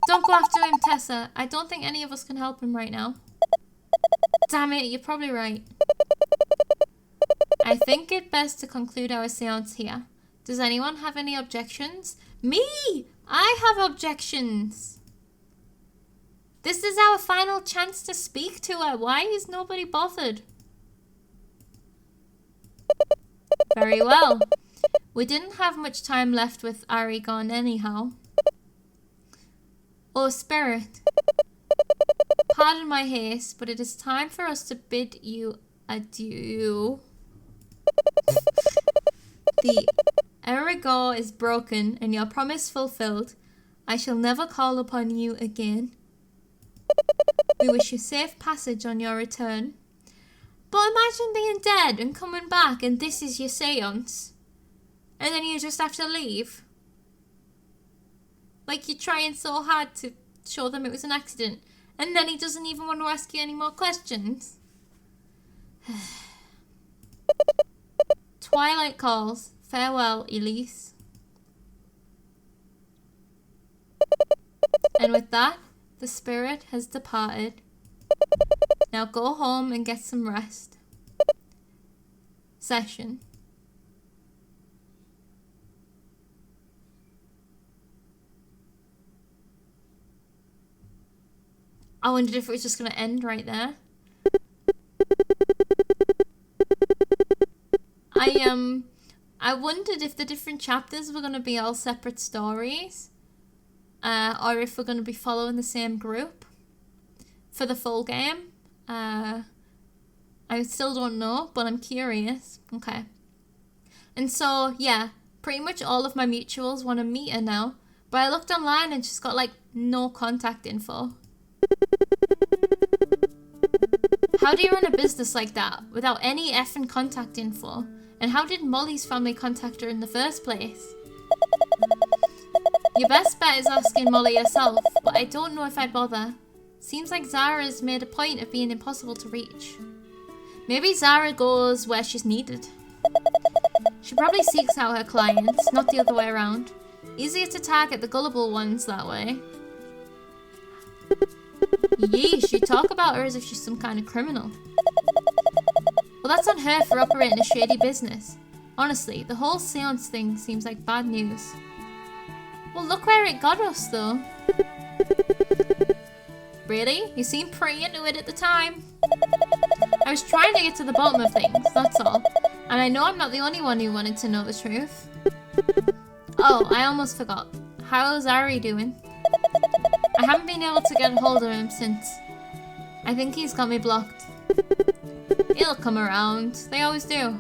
Don't go after him, Tessa. I don't think any of us can help him right now. Damn it, you're probably right. I think it best to conclude our seance here. Does anyone have any objections? Me! I have objections! This is our final chance to speak to her. Why is nobody bothered? Very well. We didn't have much time left with Ari gone anyhow. Oh, Spirit. Pardon my haste, but it is time for us to bid you adieu. The erigor is broken and your promise fulfilled. I shall never call upon you again. We wish you safe passage on your return. But imagine being dead and coming back and this is your seance. And then you just have to leave. Like you're trying so hard to show them it was an accident. And then he doesn't even want to ask you any more questions. Twilight calls. Farewell, Elise. And with that, the spirit has departed. Now go home and get some rest. Session. I wondered if it was just going to end right there. I wondered if the different chapters were going to be all separate stories. Or if we're going to be following the same group for the full game. I I still don't know, but I'm curious. Okay. And so, yeah, pretty much all of my mutuals want to meet her now. But I looked online and she's got, like, no contact info. How do you run a business like that without any effing contact info? And how did Molly's family contact her in the first place? Your best bet is asking Molly herself, but I don't know if I'd bother. Seems like Zarah's made a point of being impossible to reach. Maybe Zarah goes where she's needed. She probably seeks out her clients, not the other way around. Easier to target the gullible ones that way. Yeesh, you talk about her as if she's some kind of criminal. Well, that's on her for operating a shady business. Honestly, the whole Séance thing seems like bad news. Well, look where it got us, though. Really? You seemed pretty into it at the time. I was trying to get to the bottom of things, that's all. And I know I'm not the only one who wanted to know the truth. Oh, I almost forgot. How's Ari doing? I haven't been able to get a hold of him since. I think he's got me blocked. He'll come around. They always do.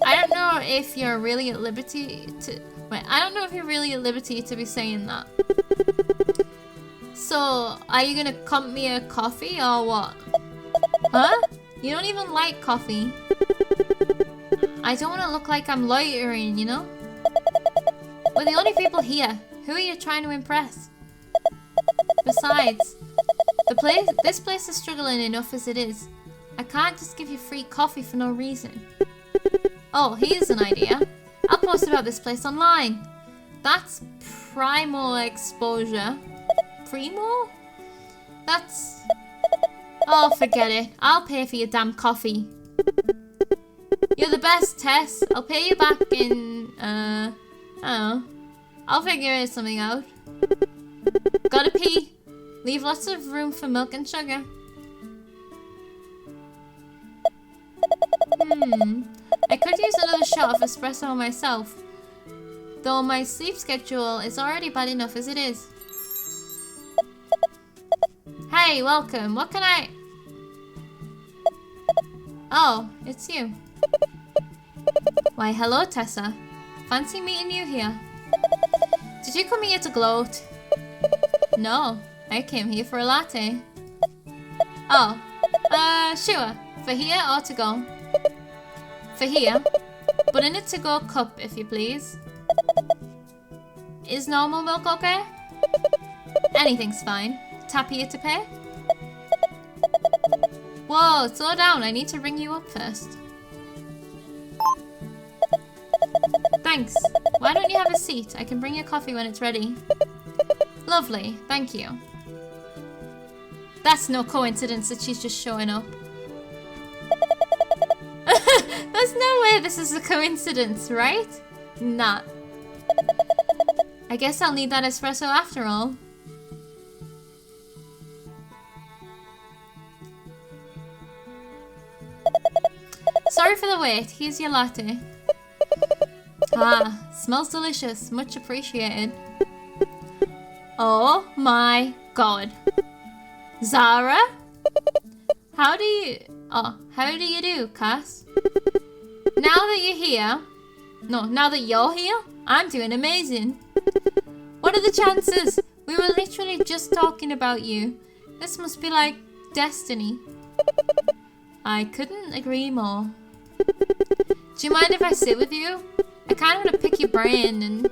I don't know if you're really at liberty to... Wait, I don't know if you're really at liberty to be saying that. So, are you gonna comp me a coffee or what? Huh? You don't even like coffee. I don't want to look like I'm loitering, you know? We're the only people here. Who are you trying to impress? Besides, this place is struggling enough as it is. I can't just give you free coffee for no reason. Oh, here's an idea. I'll post about this place online. That's primal exposure. Primo? That's... Oh, forget it. I'll pay for your damn coffee. You're the best, Tess. I'll pay you back in, I don't know. I'll figure something out. Gotta pee. Leave lots of room for milk and sugar. I could use another shot of espresso myself. Though my sleep schedule is already bad enough as it is. Hey, welcome. What can I... Oh, it's you. Why, hello, Tessa. Fancy meeting you here. Did you come here to gloat? No, I came here for a latte. Oh, sure. For here or to go? For here, but in a to-go cup, if you please. Is normal milk okay? Anything's fine. Tap here to pay? Whoa, slow down. I need to ring you up first. Thanks. Why don't you have a seat? I can bring your coffee when it's ready. Lovely. Thank you. That's no coincidence that she's just showing up. There's no way this is a coincidence, right? Nah. I guess I'll need that espresso after all. Sorry for the wait. Here's your latte. Ah, smells delicious. Much appreciated. Oh my god. Zarah? How do you do, Cass? Now that you're here, I'm doing amazing. What are the chances? We were literally just talking about you. This must be like destiny. I couldn't agree more. Do you mind if I sit with you? I kind of want to pick your brain and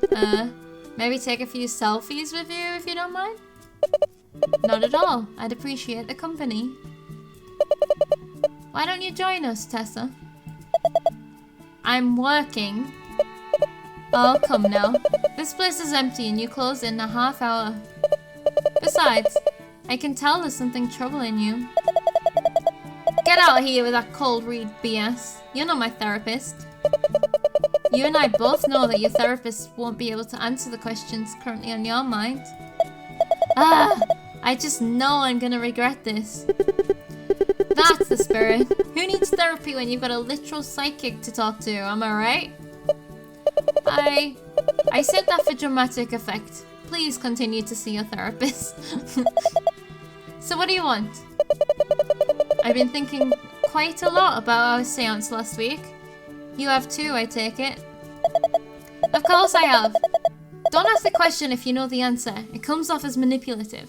maybe take a few selfies with you if you don't mind. Not at all. I'd appreciate the company. Why don't you join us, Tessa? I'm working. Oh, come now. This place is empty and you close in a half hour. Besides, I can tell there's something troubling you. Get out of here with that cold read BS. You're not my therapist. You and I both know that your therapist won't be able to answer the questions currently on your mind. I just know I'm gonna regret this. That's the spirit. Who needs therapy when you've got a literal psychic to talk to, am I right? I said that for dramatic effect. Please continue to see your therapist. So what do you want? I've been thinking quite a lot about our seance last week. You have too, I take it. Of course I have. Don't ask the question if you know the answer. It comes off as manipulative.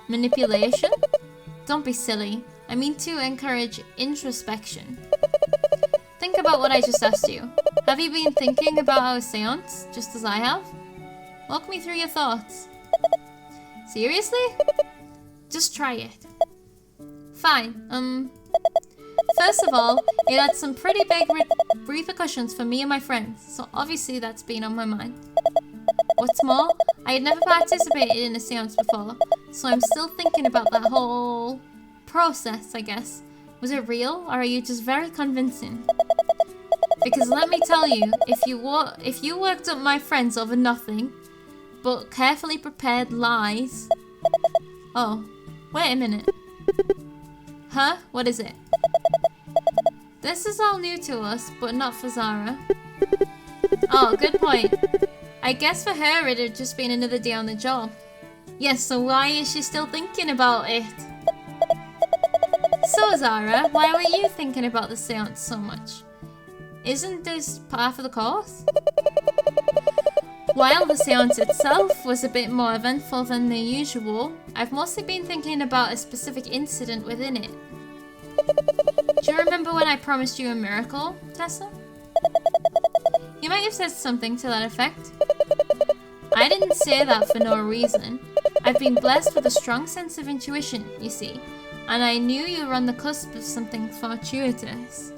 Manipulation? Don't be silly. I mean to encourage introspection. Think about what I just asked you. Have you been thinking about our seance, just as I have? Walk me through your thoughts. Seriously? Just try it. Fine. First of all, it had some pretty big repercussions for me and my friends, so obviously that's been on my mind. What's more, I had never participated in a seance before, so I'm still thinking about that whole process, I guess. Was it real, or are you just very convincing? Because let me tell you, if you worked up my friends over nothing but carefully prepared lies... Oh, wait a minute. Huh? What is it? This is all new to us, but not for Zarah. Oh, good point. I guess for her it had just been another day on the job. Yes, so why is she still thinking about it? So Zarah, why were you thinking about the seance so much? Isn't this par for the course? While the seance itself was a bit more eventful than the usual, I've mostly been thinking about a specific incident within it. Do you remember when I promised you a miracle, Tessa? You might have said something to that effect. I didn't say that for no reason. I've been blessed with a strong sense of intuition, you see, and I knew you were on the cusp of something fortuitous.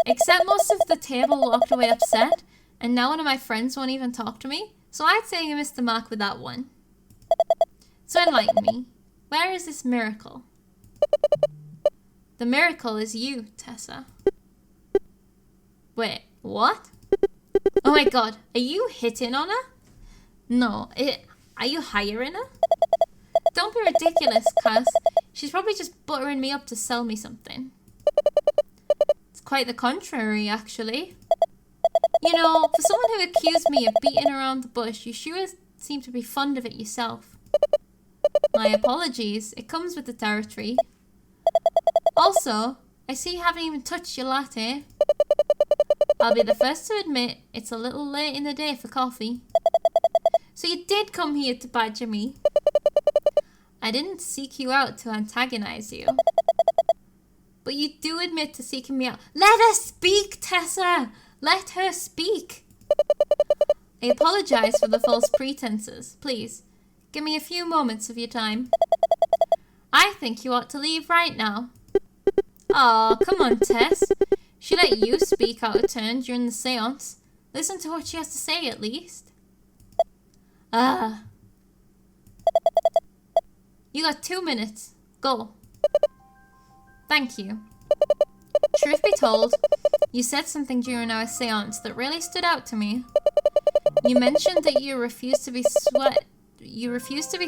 Except most of the table walked away upset, and now one of my friends won't even talk to me, so I'd say you missed the mark with that one. So enlighten me. Where is this miracle? The miracle is you, Tessa. Wait, what? Oh my god, are you hitting on her? No, are you hiring her? Don't be ridiculous, Cass. She's probably just buttering me up to sell me something. It's quite the contrary, actually. You know, for someone who accused me of beating around the bush, you sure seem to be fond of it yourself. My apologies, it comes with the territory. Also, I see you haven't even touched your latte. I'll be the first to admit it's a little late in the day for coffee. So you did come here to badger me. I didn't seek you out to antagonize you. But you do admit to seeking me out. Let her speak, Tessa! Let her speak! I apologize for the false pretenses. Please, give me a few moments of your time. I think you ought to leave right now. Aw, come on, Tess. She let you speak out of turn during the seance. Listen to what she has to say, at least. You got 2 minutes. Go. Thank you. Truth be told, you said something during our seance that really stood out to me. You mentioned that you refused to be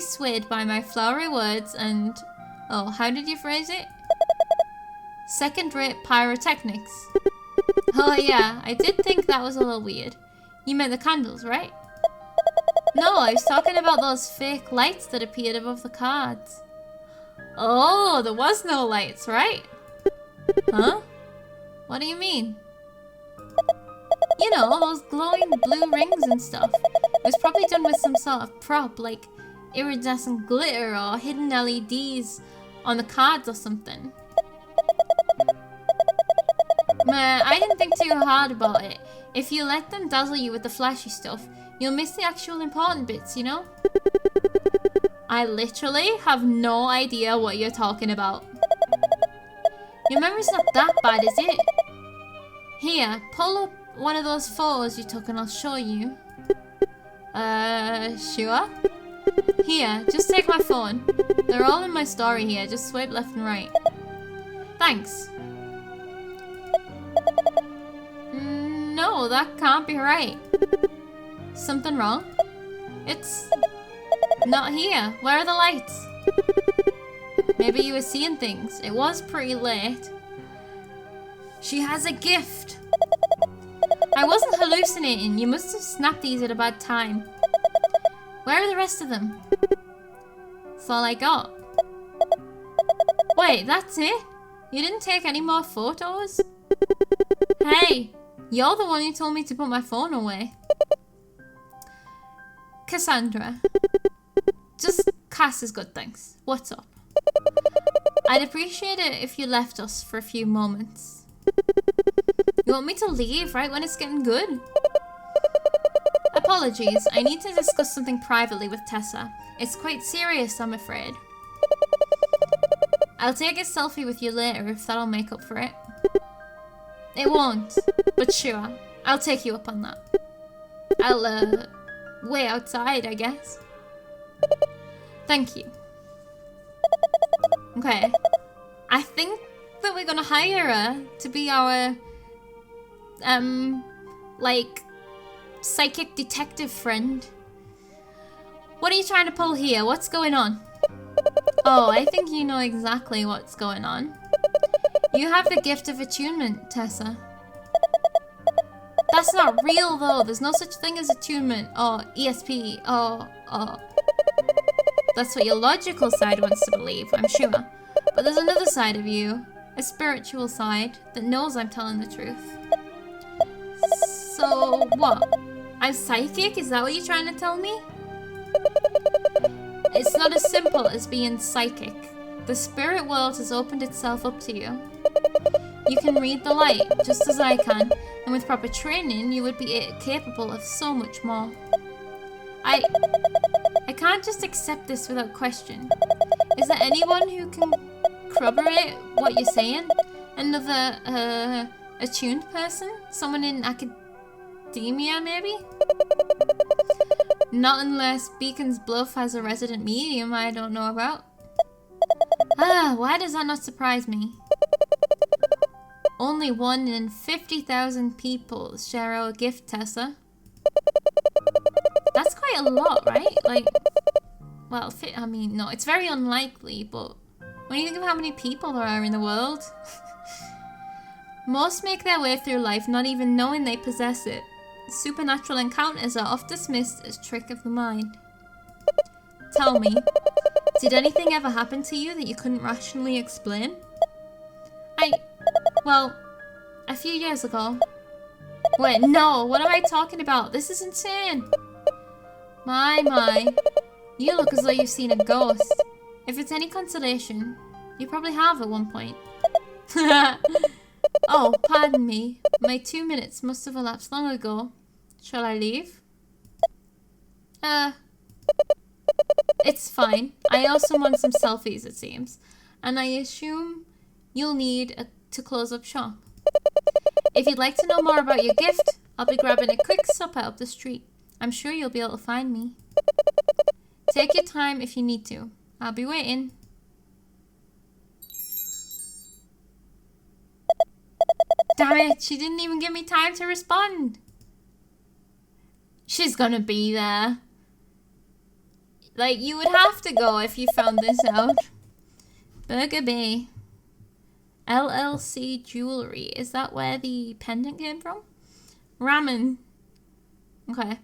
swayed by my flowery words and... Oh, how did you phrase it? Second-rate pyrotechnics. Oh yeah, I did think that was a little weird. You meant the candles, right? No, I was talking about those fake lights that appeared above the cards. Oh, there was no lights, right? Huh? What do you mean? You know, those glowing blue rings and stuff. It was probably done with some sort of prop, like iridescent glitter or hidden LEDs on the cards or something. Meh, I didn't think too hard about it. If you let them dazzle you with the flashy stuff, you'll miss the actual important bits, you know? I literally have no idea what you're talking about. Your memory's not that bad, is it? Here, pull up one of those photos you took and I'll show you. Sure? Here, just take my phone. They're all in my story here, just swipe left and right. Thanks. No, that can't be right. Something wrong? It's not here. Where are the lights? Maybe you were seeing things. It was pretty late. She has a gift. I wasn't hallucinating. You must have snapped these at a bad time. Where are the rest of them? That's all I got. Wait, that's it? You didn't take any more photos? Hey, you're the one who told me to put my phone away. Cassandra. Just Cass is good, thanks. What's up? I'd appreciate it if you left us for a few moments. You want me to leave right when it's getting good? Apologies, I need to discuss something privately with Tessa. It's quite serious, I'm afraid. I'll take a selfie with you later if that'll make up for it. It won't, but sure, I'll take you up on that. I'll, wait outside, I guess. Thank you. Okay. I think that we're gonna hire her to be our, like, psychic detective friend. What are you trying to pull here? What's going on? Oh, I think you know exactly what's going on. You have the gift of attunement, Tessa. That's not real, though. There's no such thing as attunement or ESP or... That's what your logical side wants to believe, I'm sure. But there's another side of you, a spiritual side, that knows I'm telling the truth. So, what? I'm psychic? Is that what you're trying to tell me? It's not as simple as being psychic. The spirit world has opened itself up to you. You can read the light, just as I can, and with proper training, you would be capable of so much more. I can't just accept this without question. Is there anyone who can corroborate what you're saying? Another, attuned person? Someone in academia, maybe? Not unless Beacon's Bluff has a resident medium I don't know about. Ah, why does that not surprise me? Only 1 in 50,000 people share our gift, Tessa. That's quite a lot, right? Like, well, I mean, no, it's very unlikely, but when you think of how many people there are in the world, most make their way through life not even knowing they possess it. Supernatural encounters are often dismissed as trick of the mind. Tell me, did anything ever happen to you that you couldn't rationally explain? Well, a few years ago. Wait, no, what am I talking about? This is insane. My, you look as though you've seen a ghost. If it's any consolation, you probably have at one point. Oh, pardon me. My 2 minutes must have elapsed long ago. Shall I leave? It's fine. I also want some selfies, it seems. And I assume you'll need to close up shop. If you'd like to know more about your gift, I'll be grabbing a quick supper up the street. I'm sure you'll be able to find me. Take your time if you need to. I'll be waiting. Damn it, she didn't even give me time to respond. She's gonna be there. Like, you would have to go if you found this out. Burger Bay. LLC Jewelry. Is that where the pendant came from? Ramen. Okay.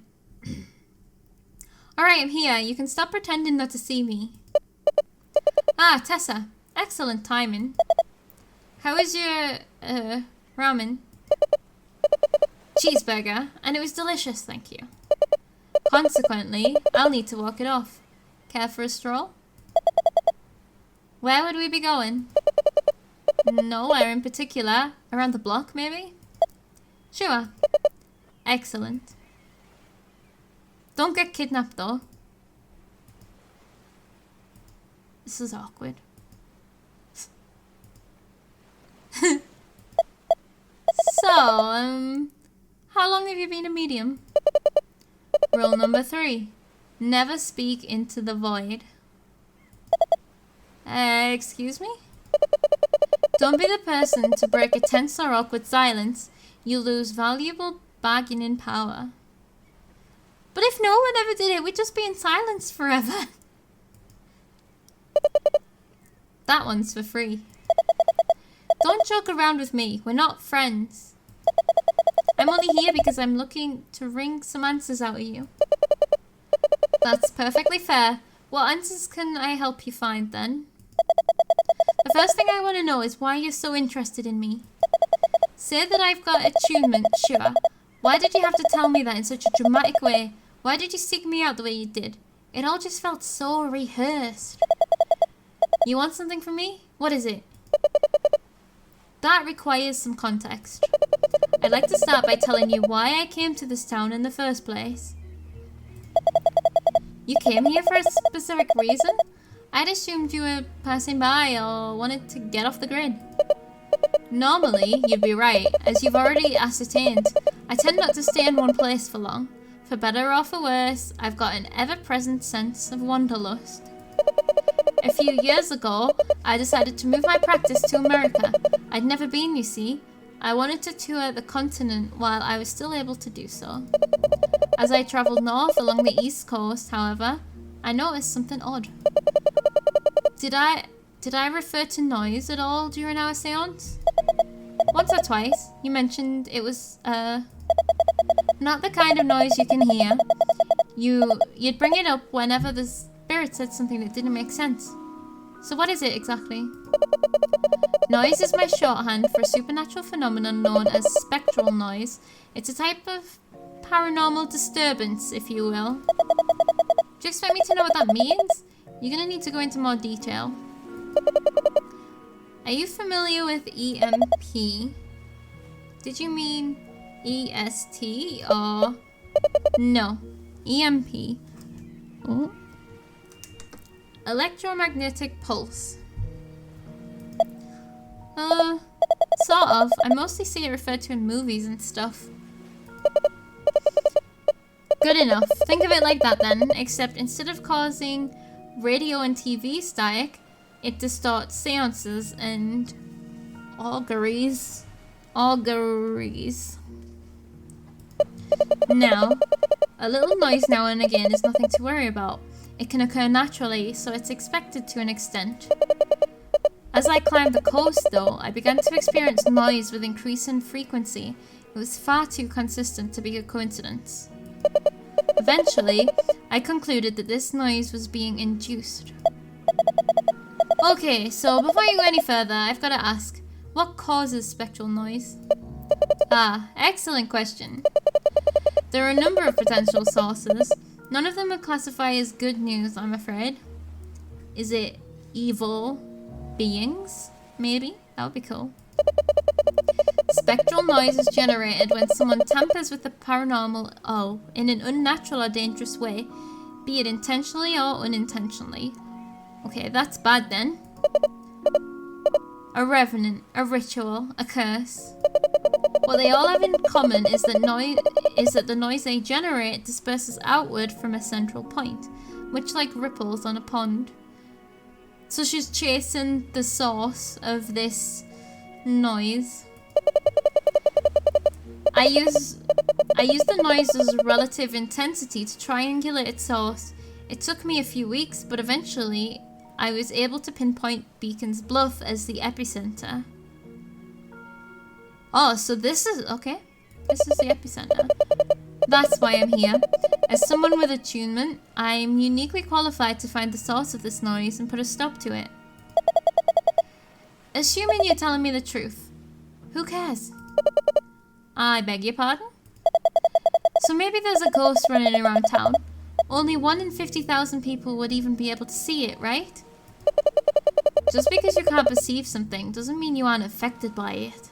Alright, I'm here. You can stop pretending not to see me. Ah, Tessa. Excellent timing. How was your, ramen? Cheeseburger. And it was delicious, thank you. Consequently, I'll need to walk it off. Care for a stroll? Where would we be going? Nowhere in particular. Around the block, maybe? Sure. Excellent. Don't get kidnapped, though. This is awkward. So, how long have you been a medium? Rule number 3. Never speak into the void. Excuse me? Don't be the person to break a tense or awkward silence. You lose valuable bargaining power. But if no one ever did it, we'd just be in silence forever. That one's for free. Don't joke around with me. We're not friends. I'm only here because I'm looking to wring some answers out of you. That's perfectly fair. What answers can I help you find, then? The first thing I want to know is why you're so interested in me. Say that I've got attunement, sure. Why did you have to tell me that in such a dramatic way? Why did you seek me out the way you did? It all just felt so rehearsed. You want something from me? What is it? That requires some context. I'd like to start by telling you why I came to this town in the first place. You came here for a specific reason? I'd assumed you were passing by or wanted to get off the grid. Normally, you'd be right. As you've already ascertained, I tend not to stay in one place for long. For better or for worse, I've got an ever-present sense of wanderlust. A few years ago, I decided to move my practice to America. I'd never been, you see. I wanted to tour the continent while I was still able to do so. As I travelled north along the east coast, however, I noticed something odd. Did I refer to noise at all during our séance? Once or twice, you mentioned it was, not the kind of noise you can hear. You'd bring it up whenever the spirit said something that didn't make sense. So what is it exactly? Noise is my shorthand for a supernatural phenomenon known as spectral noise. It's a type of paranormal disturbance, if you will. Do you expect me to know what that means? You're gonna need to go into more detail. Are you familiar with EMP? Did you mean EST or... No, EMP. Oh. Electromagnetic pulse. Sort of. I mostly see it referred to in movies and stuff. Good enough. Think of it like that then, except instead of causing radio and TV static, it distorts seances and auguries. Now, a little noise now and again is nothing to worry about. It can occur naturally, so it's expected to an extent. As I climbed the coast, though, I began to experience noise with increasing frequency. It was far too consistent to be a coincidence. Eventually, I concluded that this noise was being induced. Okay, so before you go any further, I've got to ask, what causes spectral noise? Ah, excellent question. There are a number of potential sources. None of them would classify as good news, I'm afraid. Is it evil beings? Maybe? That would be cool. Spectral noise is generated when someone tampers with the paranormal in an unnatural or dangerous way, be it intentionally or unintentionally. Okay, that's bad then. A revenant, a ritual, a curse. What they all have in common is that the noise they generate disperses outward from a central point, much like ripples on a pond. So she's chasing the source of this noise. I use the noise's relative intensity to triangulate its source. It took me a few weeks, but eventually I was able to pinpoint Beacon's Bluff as the epicenter. Oh, so this is... okay. This is the epicenter. That's why I'm here. As someone with attunement, I'm uniquely qualified to find the source of this noise and put a stop to it. Assuming you're telling me the truth, who cares? I beg your pardon? So maybe there's a ghost running around town. Only 1 in 50,000 people would even be able to see it, right? Just because you can't perceive something doesn't mean you aren't affected by it.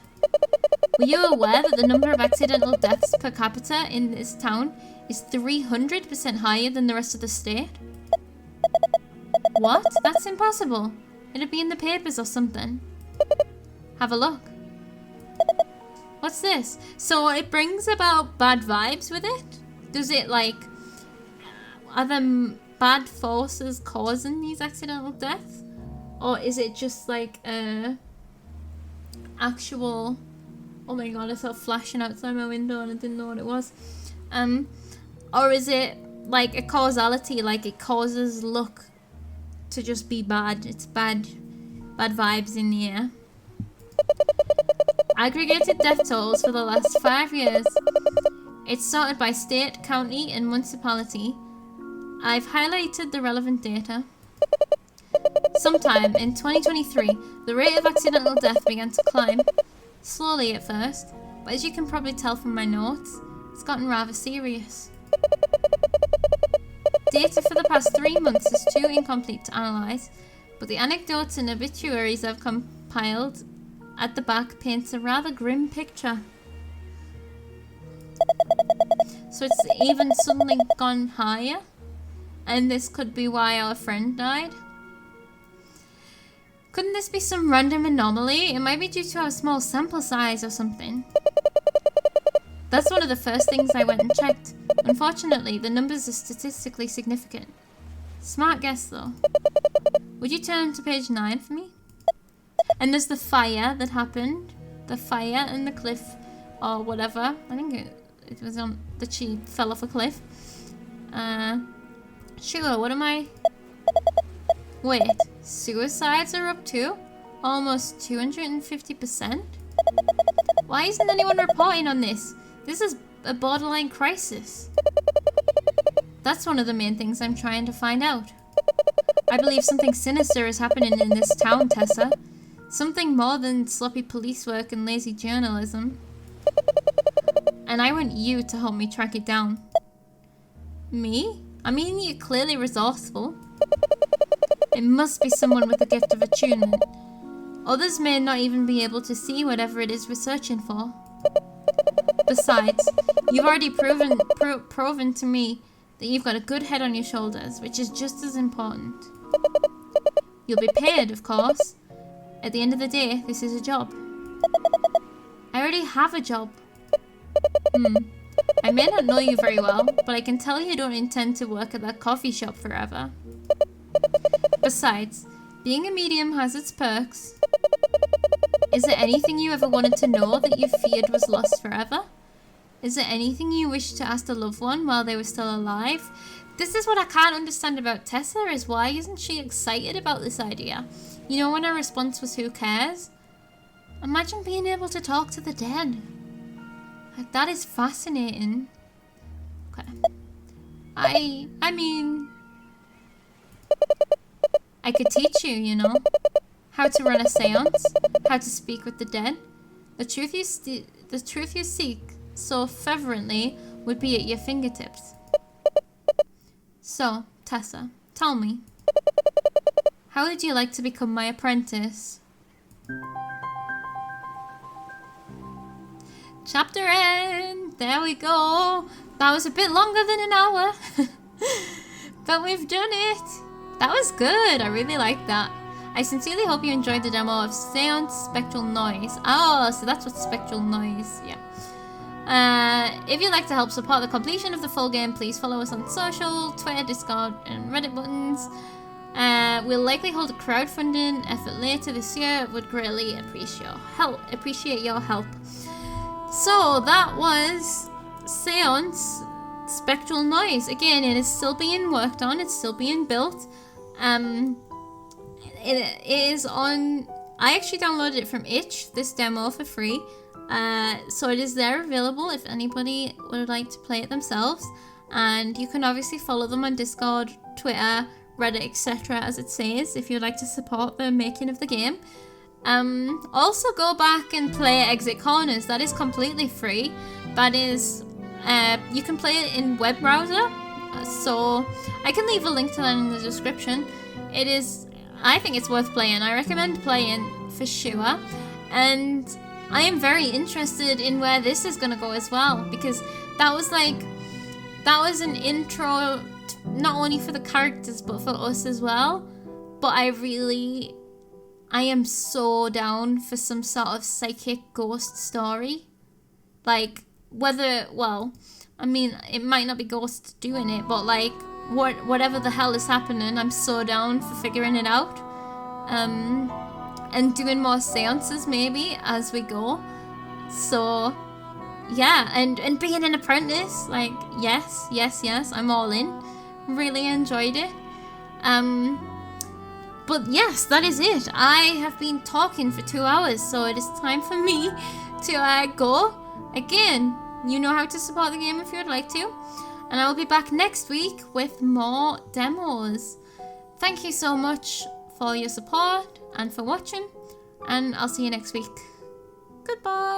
Were you aware that the number of accidental deaths per capita in this town is 300% higher than the rest of the state? What? That's impossible. It'd be in the papers or something. Have a look. What's this? So it brings about bad vibes with it? Does it like... are there bad forces causing these accidental deaths? Or is it just like actual... oh my god, I saw flashing outside my window and I didn't know what it was. Or is it like a causality, like it causes luck to just be bad? It's bad vibes in the air. Aggregated death totals for the last 5 years. It's sorted by state, county, and municipality. I've highlighted the relevant data. Sometime in 2023, the rate of accidental death began to climb, slowly at first, but as you can probably tell from my notes, it's gotten rather serious. Data for the past 3 months is too incomplete to analyse, but the anecdotes and obituaries I've compiled at the back paints a rather grim picture. So it's even suddenly gone higher, and this could be why our friend died. Couldn't this be some random anomaly? It might be due to our small sample size or something. That's one of the first things I went and checked. Unfortunately, the numbers are statistically significant. Smart guess though. Would you turn to page 9 for me? And there's the fire that happened. The fire and the cliff or whatever. I think it was on that she fell off a cliff. Sure, what am I? Wait, suicides are up too? Almost 250%? Why isn't anyone reporting on this? This is a borderline crisis. That's one of the main things I'm trying to find out. I believe something sinister is happening in this town, Tessa. Something more than sloppy police work and lazy journalism. And I want you to help me track it down. Me? I mean, you're clearly resourceful. It must be someone with the gift of attunement. Others may not even be able to see whatever it is we're searching for. Besides, you've already proven to me that you've got a good head on your shoulders, which is just as important. You'll be paid, of course. At the end of the day, this is a job. I already have a job. I may not know you very well, but I can tell you don't intend to work at that coffee shop forever. Besides, being a medium has its perks. Is there anything you ever wanted to know that you feared was lost forever? Is there anything you wish to ask a loved one while they were still alive? This is what I can't understand about Tessa, is why isn't she excited about this idea? You know, when her response was, who cares? Imagine being able to talk to the dead. Like, that is fascinating. Okay. I mean, I could teach you, you know, how to run a seance, how to speak with the dead. The truth you seek so fervently would be at your fingertips. So, Tessa, tell me, how would you like to become my apprentice? Chapter end! There we go! That was a bit longer than an hour. But we've done it! That was good, I really liked that. I sincerely hope you enjoyed the demo of Séance Spectral Noise. Oh, so that's what Spectral Noise, yeah. If you'd like to help support the completion of the full game, please follow us on social, Twitter, Discord, and Reddit buttons. We'll likely hold a crowdfunding effort later this year. Would greatly appreciate your help. So that was Séance Spectral Noise. Again, it is still being worked on. It's still being built. It is on... I actually downloaded it from Itch, this demo, for free. So it is there available if anybody would like to play it themselves. And you can obviously follow them on Discord, Twitter, Reddit, etc. as it says, if you'd like to support the making of the game. Also go back and play Exit Corners. That is completely free. That is, you can play it in web browser. So I can leave a link to that in the description. It is, I think it's worth playing. I recommend playing for sure. And I am very interested in where this is going to go as well, because that was an intro not only for the characters but for us as well. But I am so down for some sort of psychic ghost story. Like, I mean, it might not be ghosts doing it, but like, whatever the hell is happening, I'm so down for figuring it out. And doing more seances maybe as we go. So, yeah, and being an apprentice, like, yes, I'm all in. Really enjoyed it. But yes, that is it. I have been talking for 2 hours, so it is time for me to go. Again, you know how to support the game if you would like to. And I will be back next week with more demos. Thank you so much for your support and for watching, and I'll see you next week. Goodbye.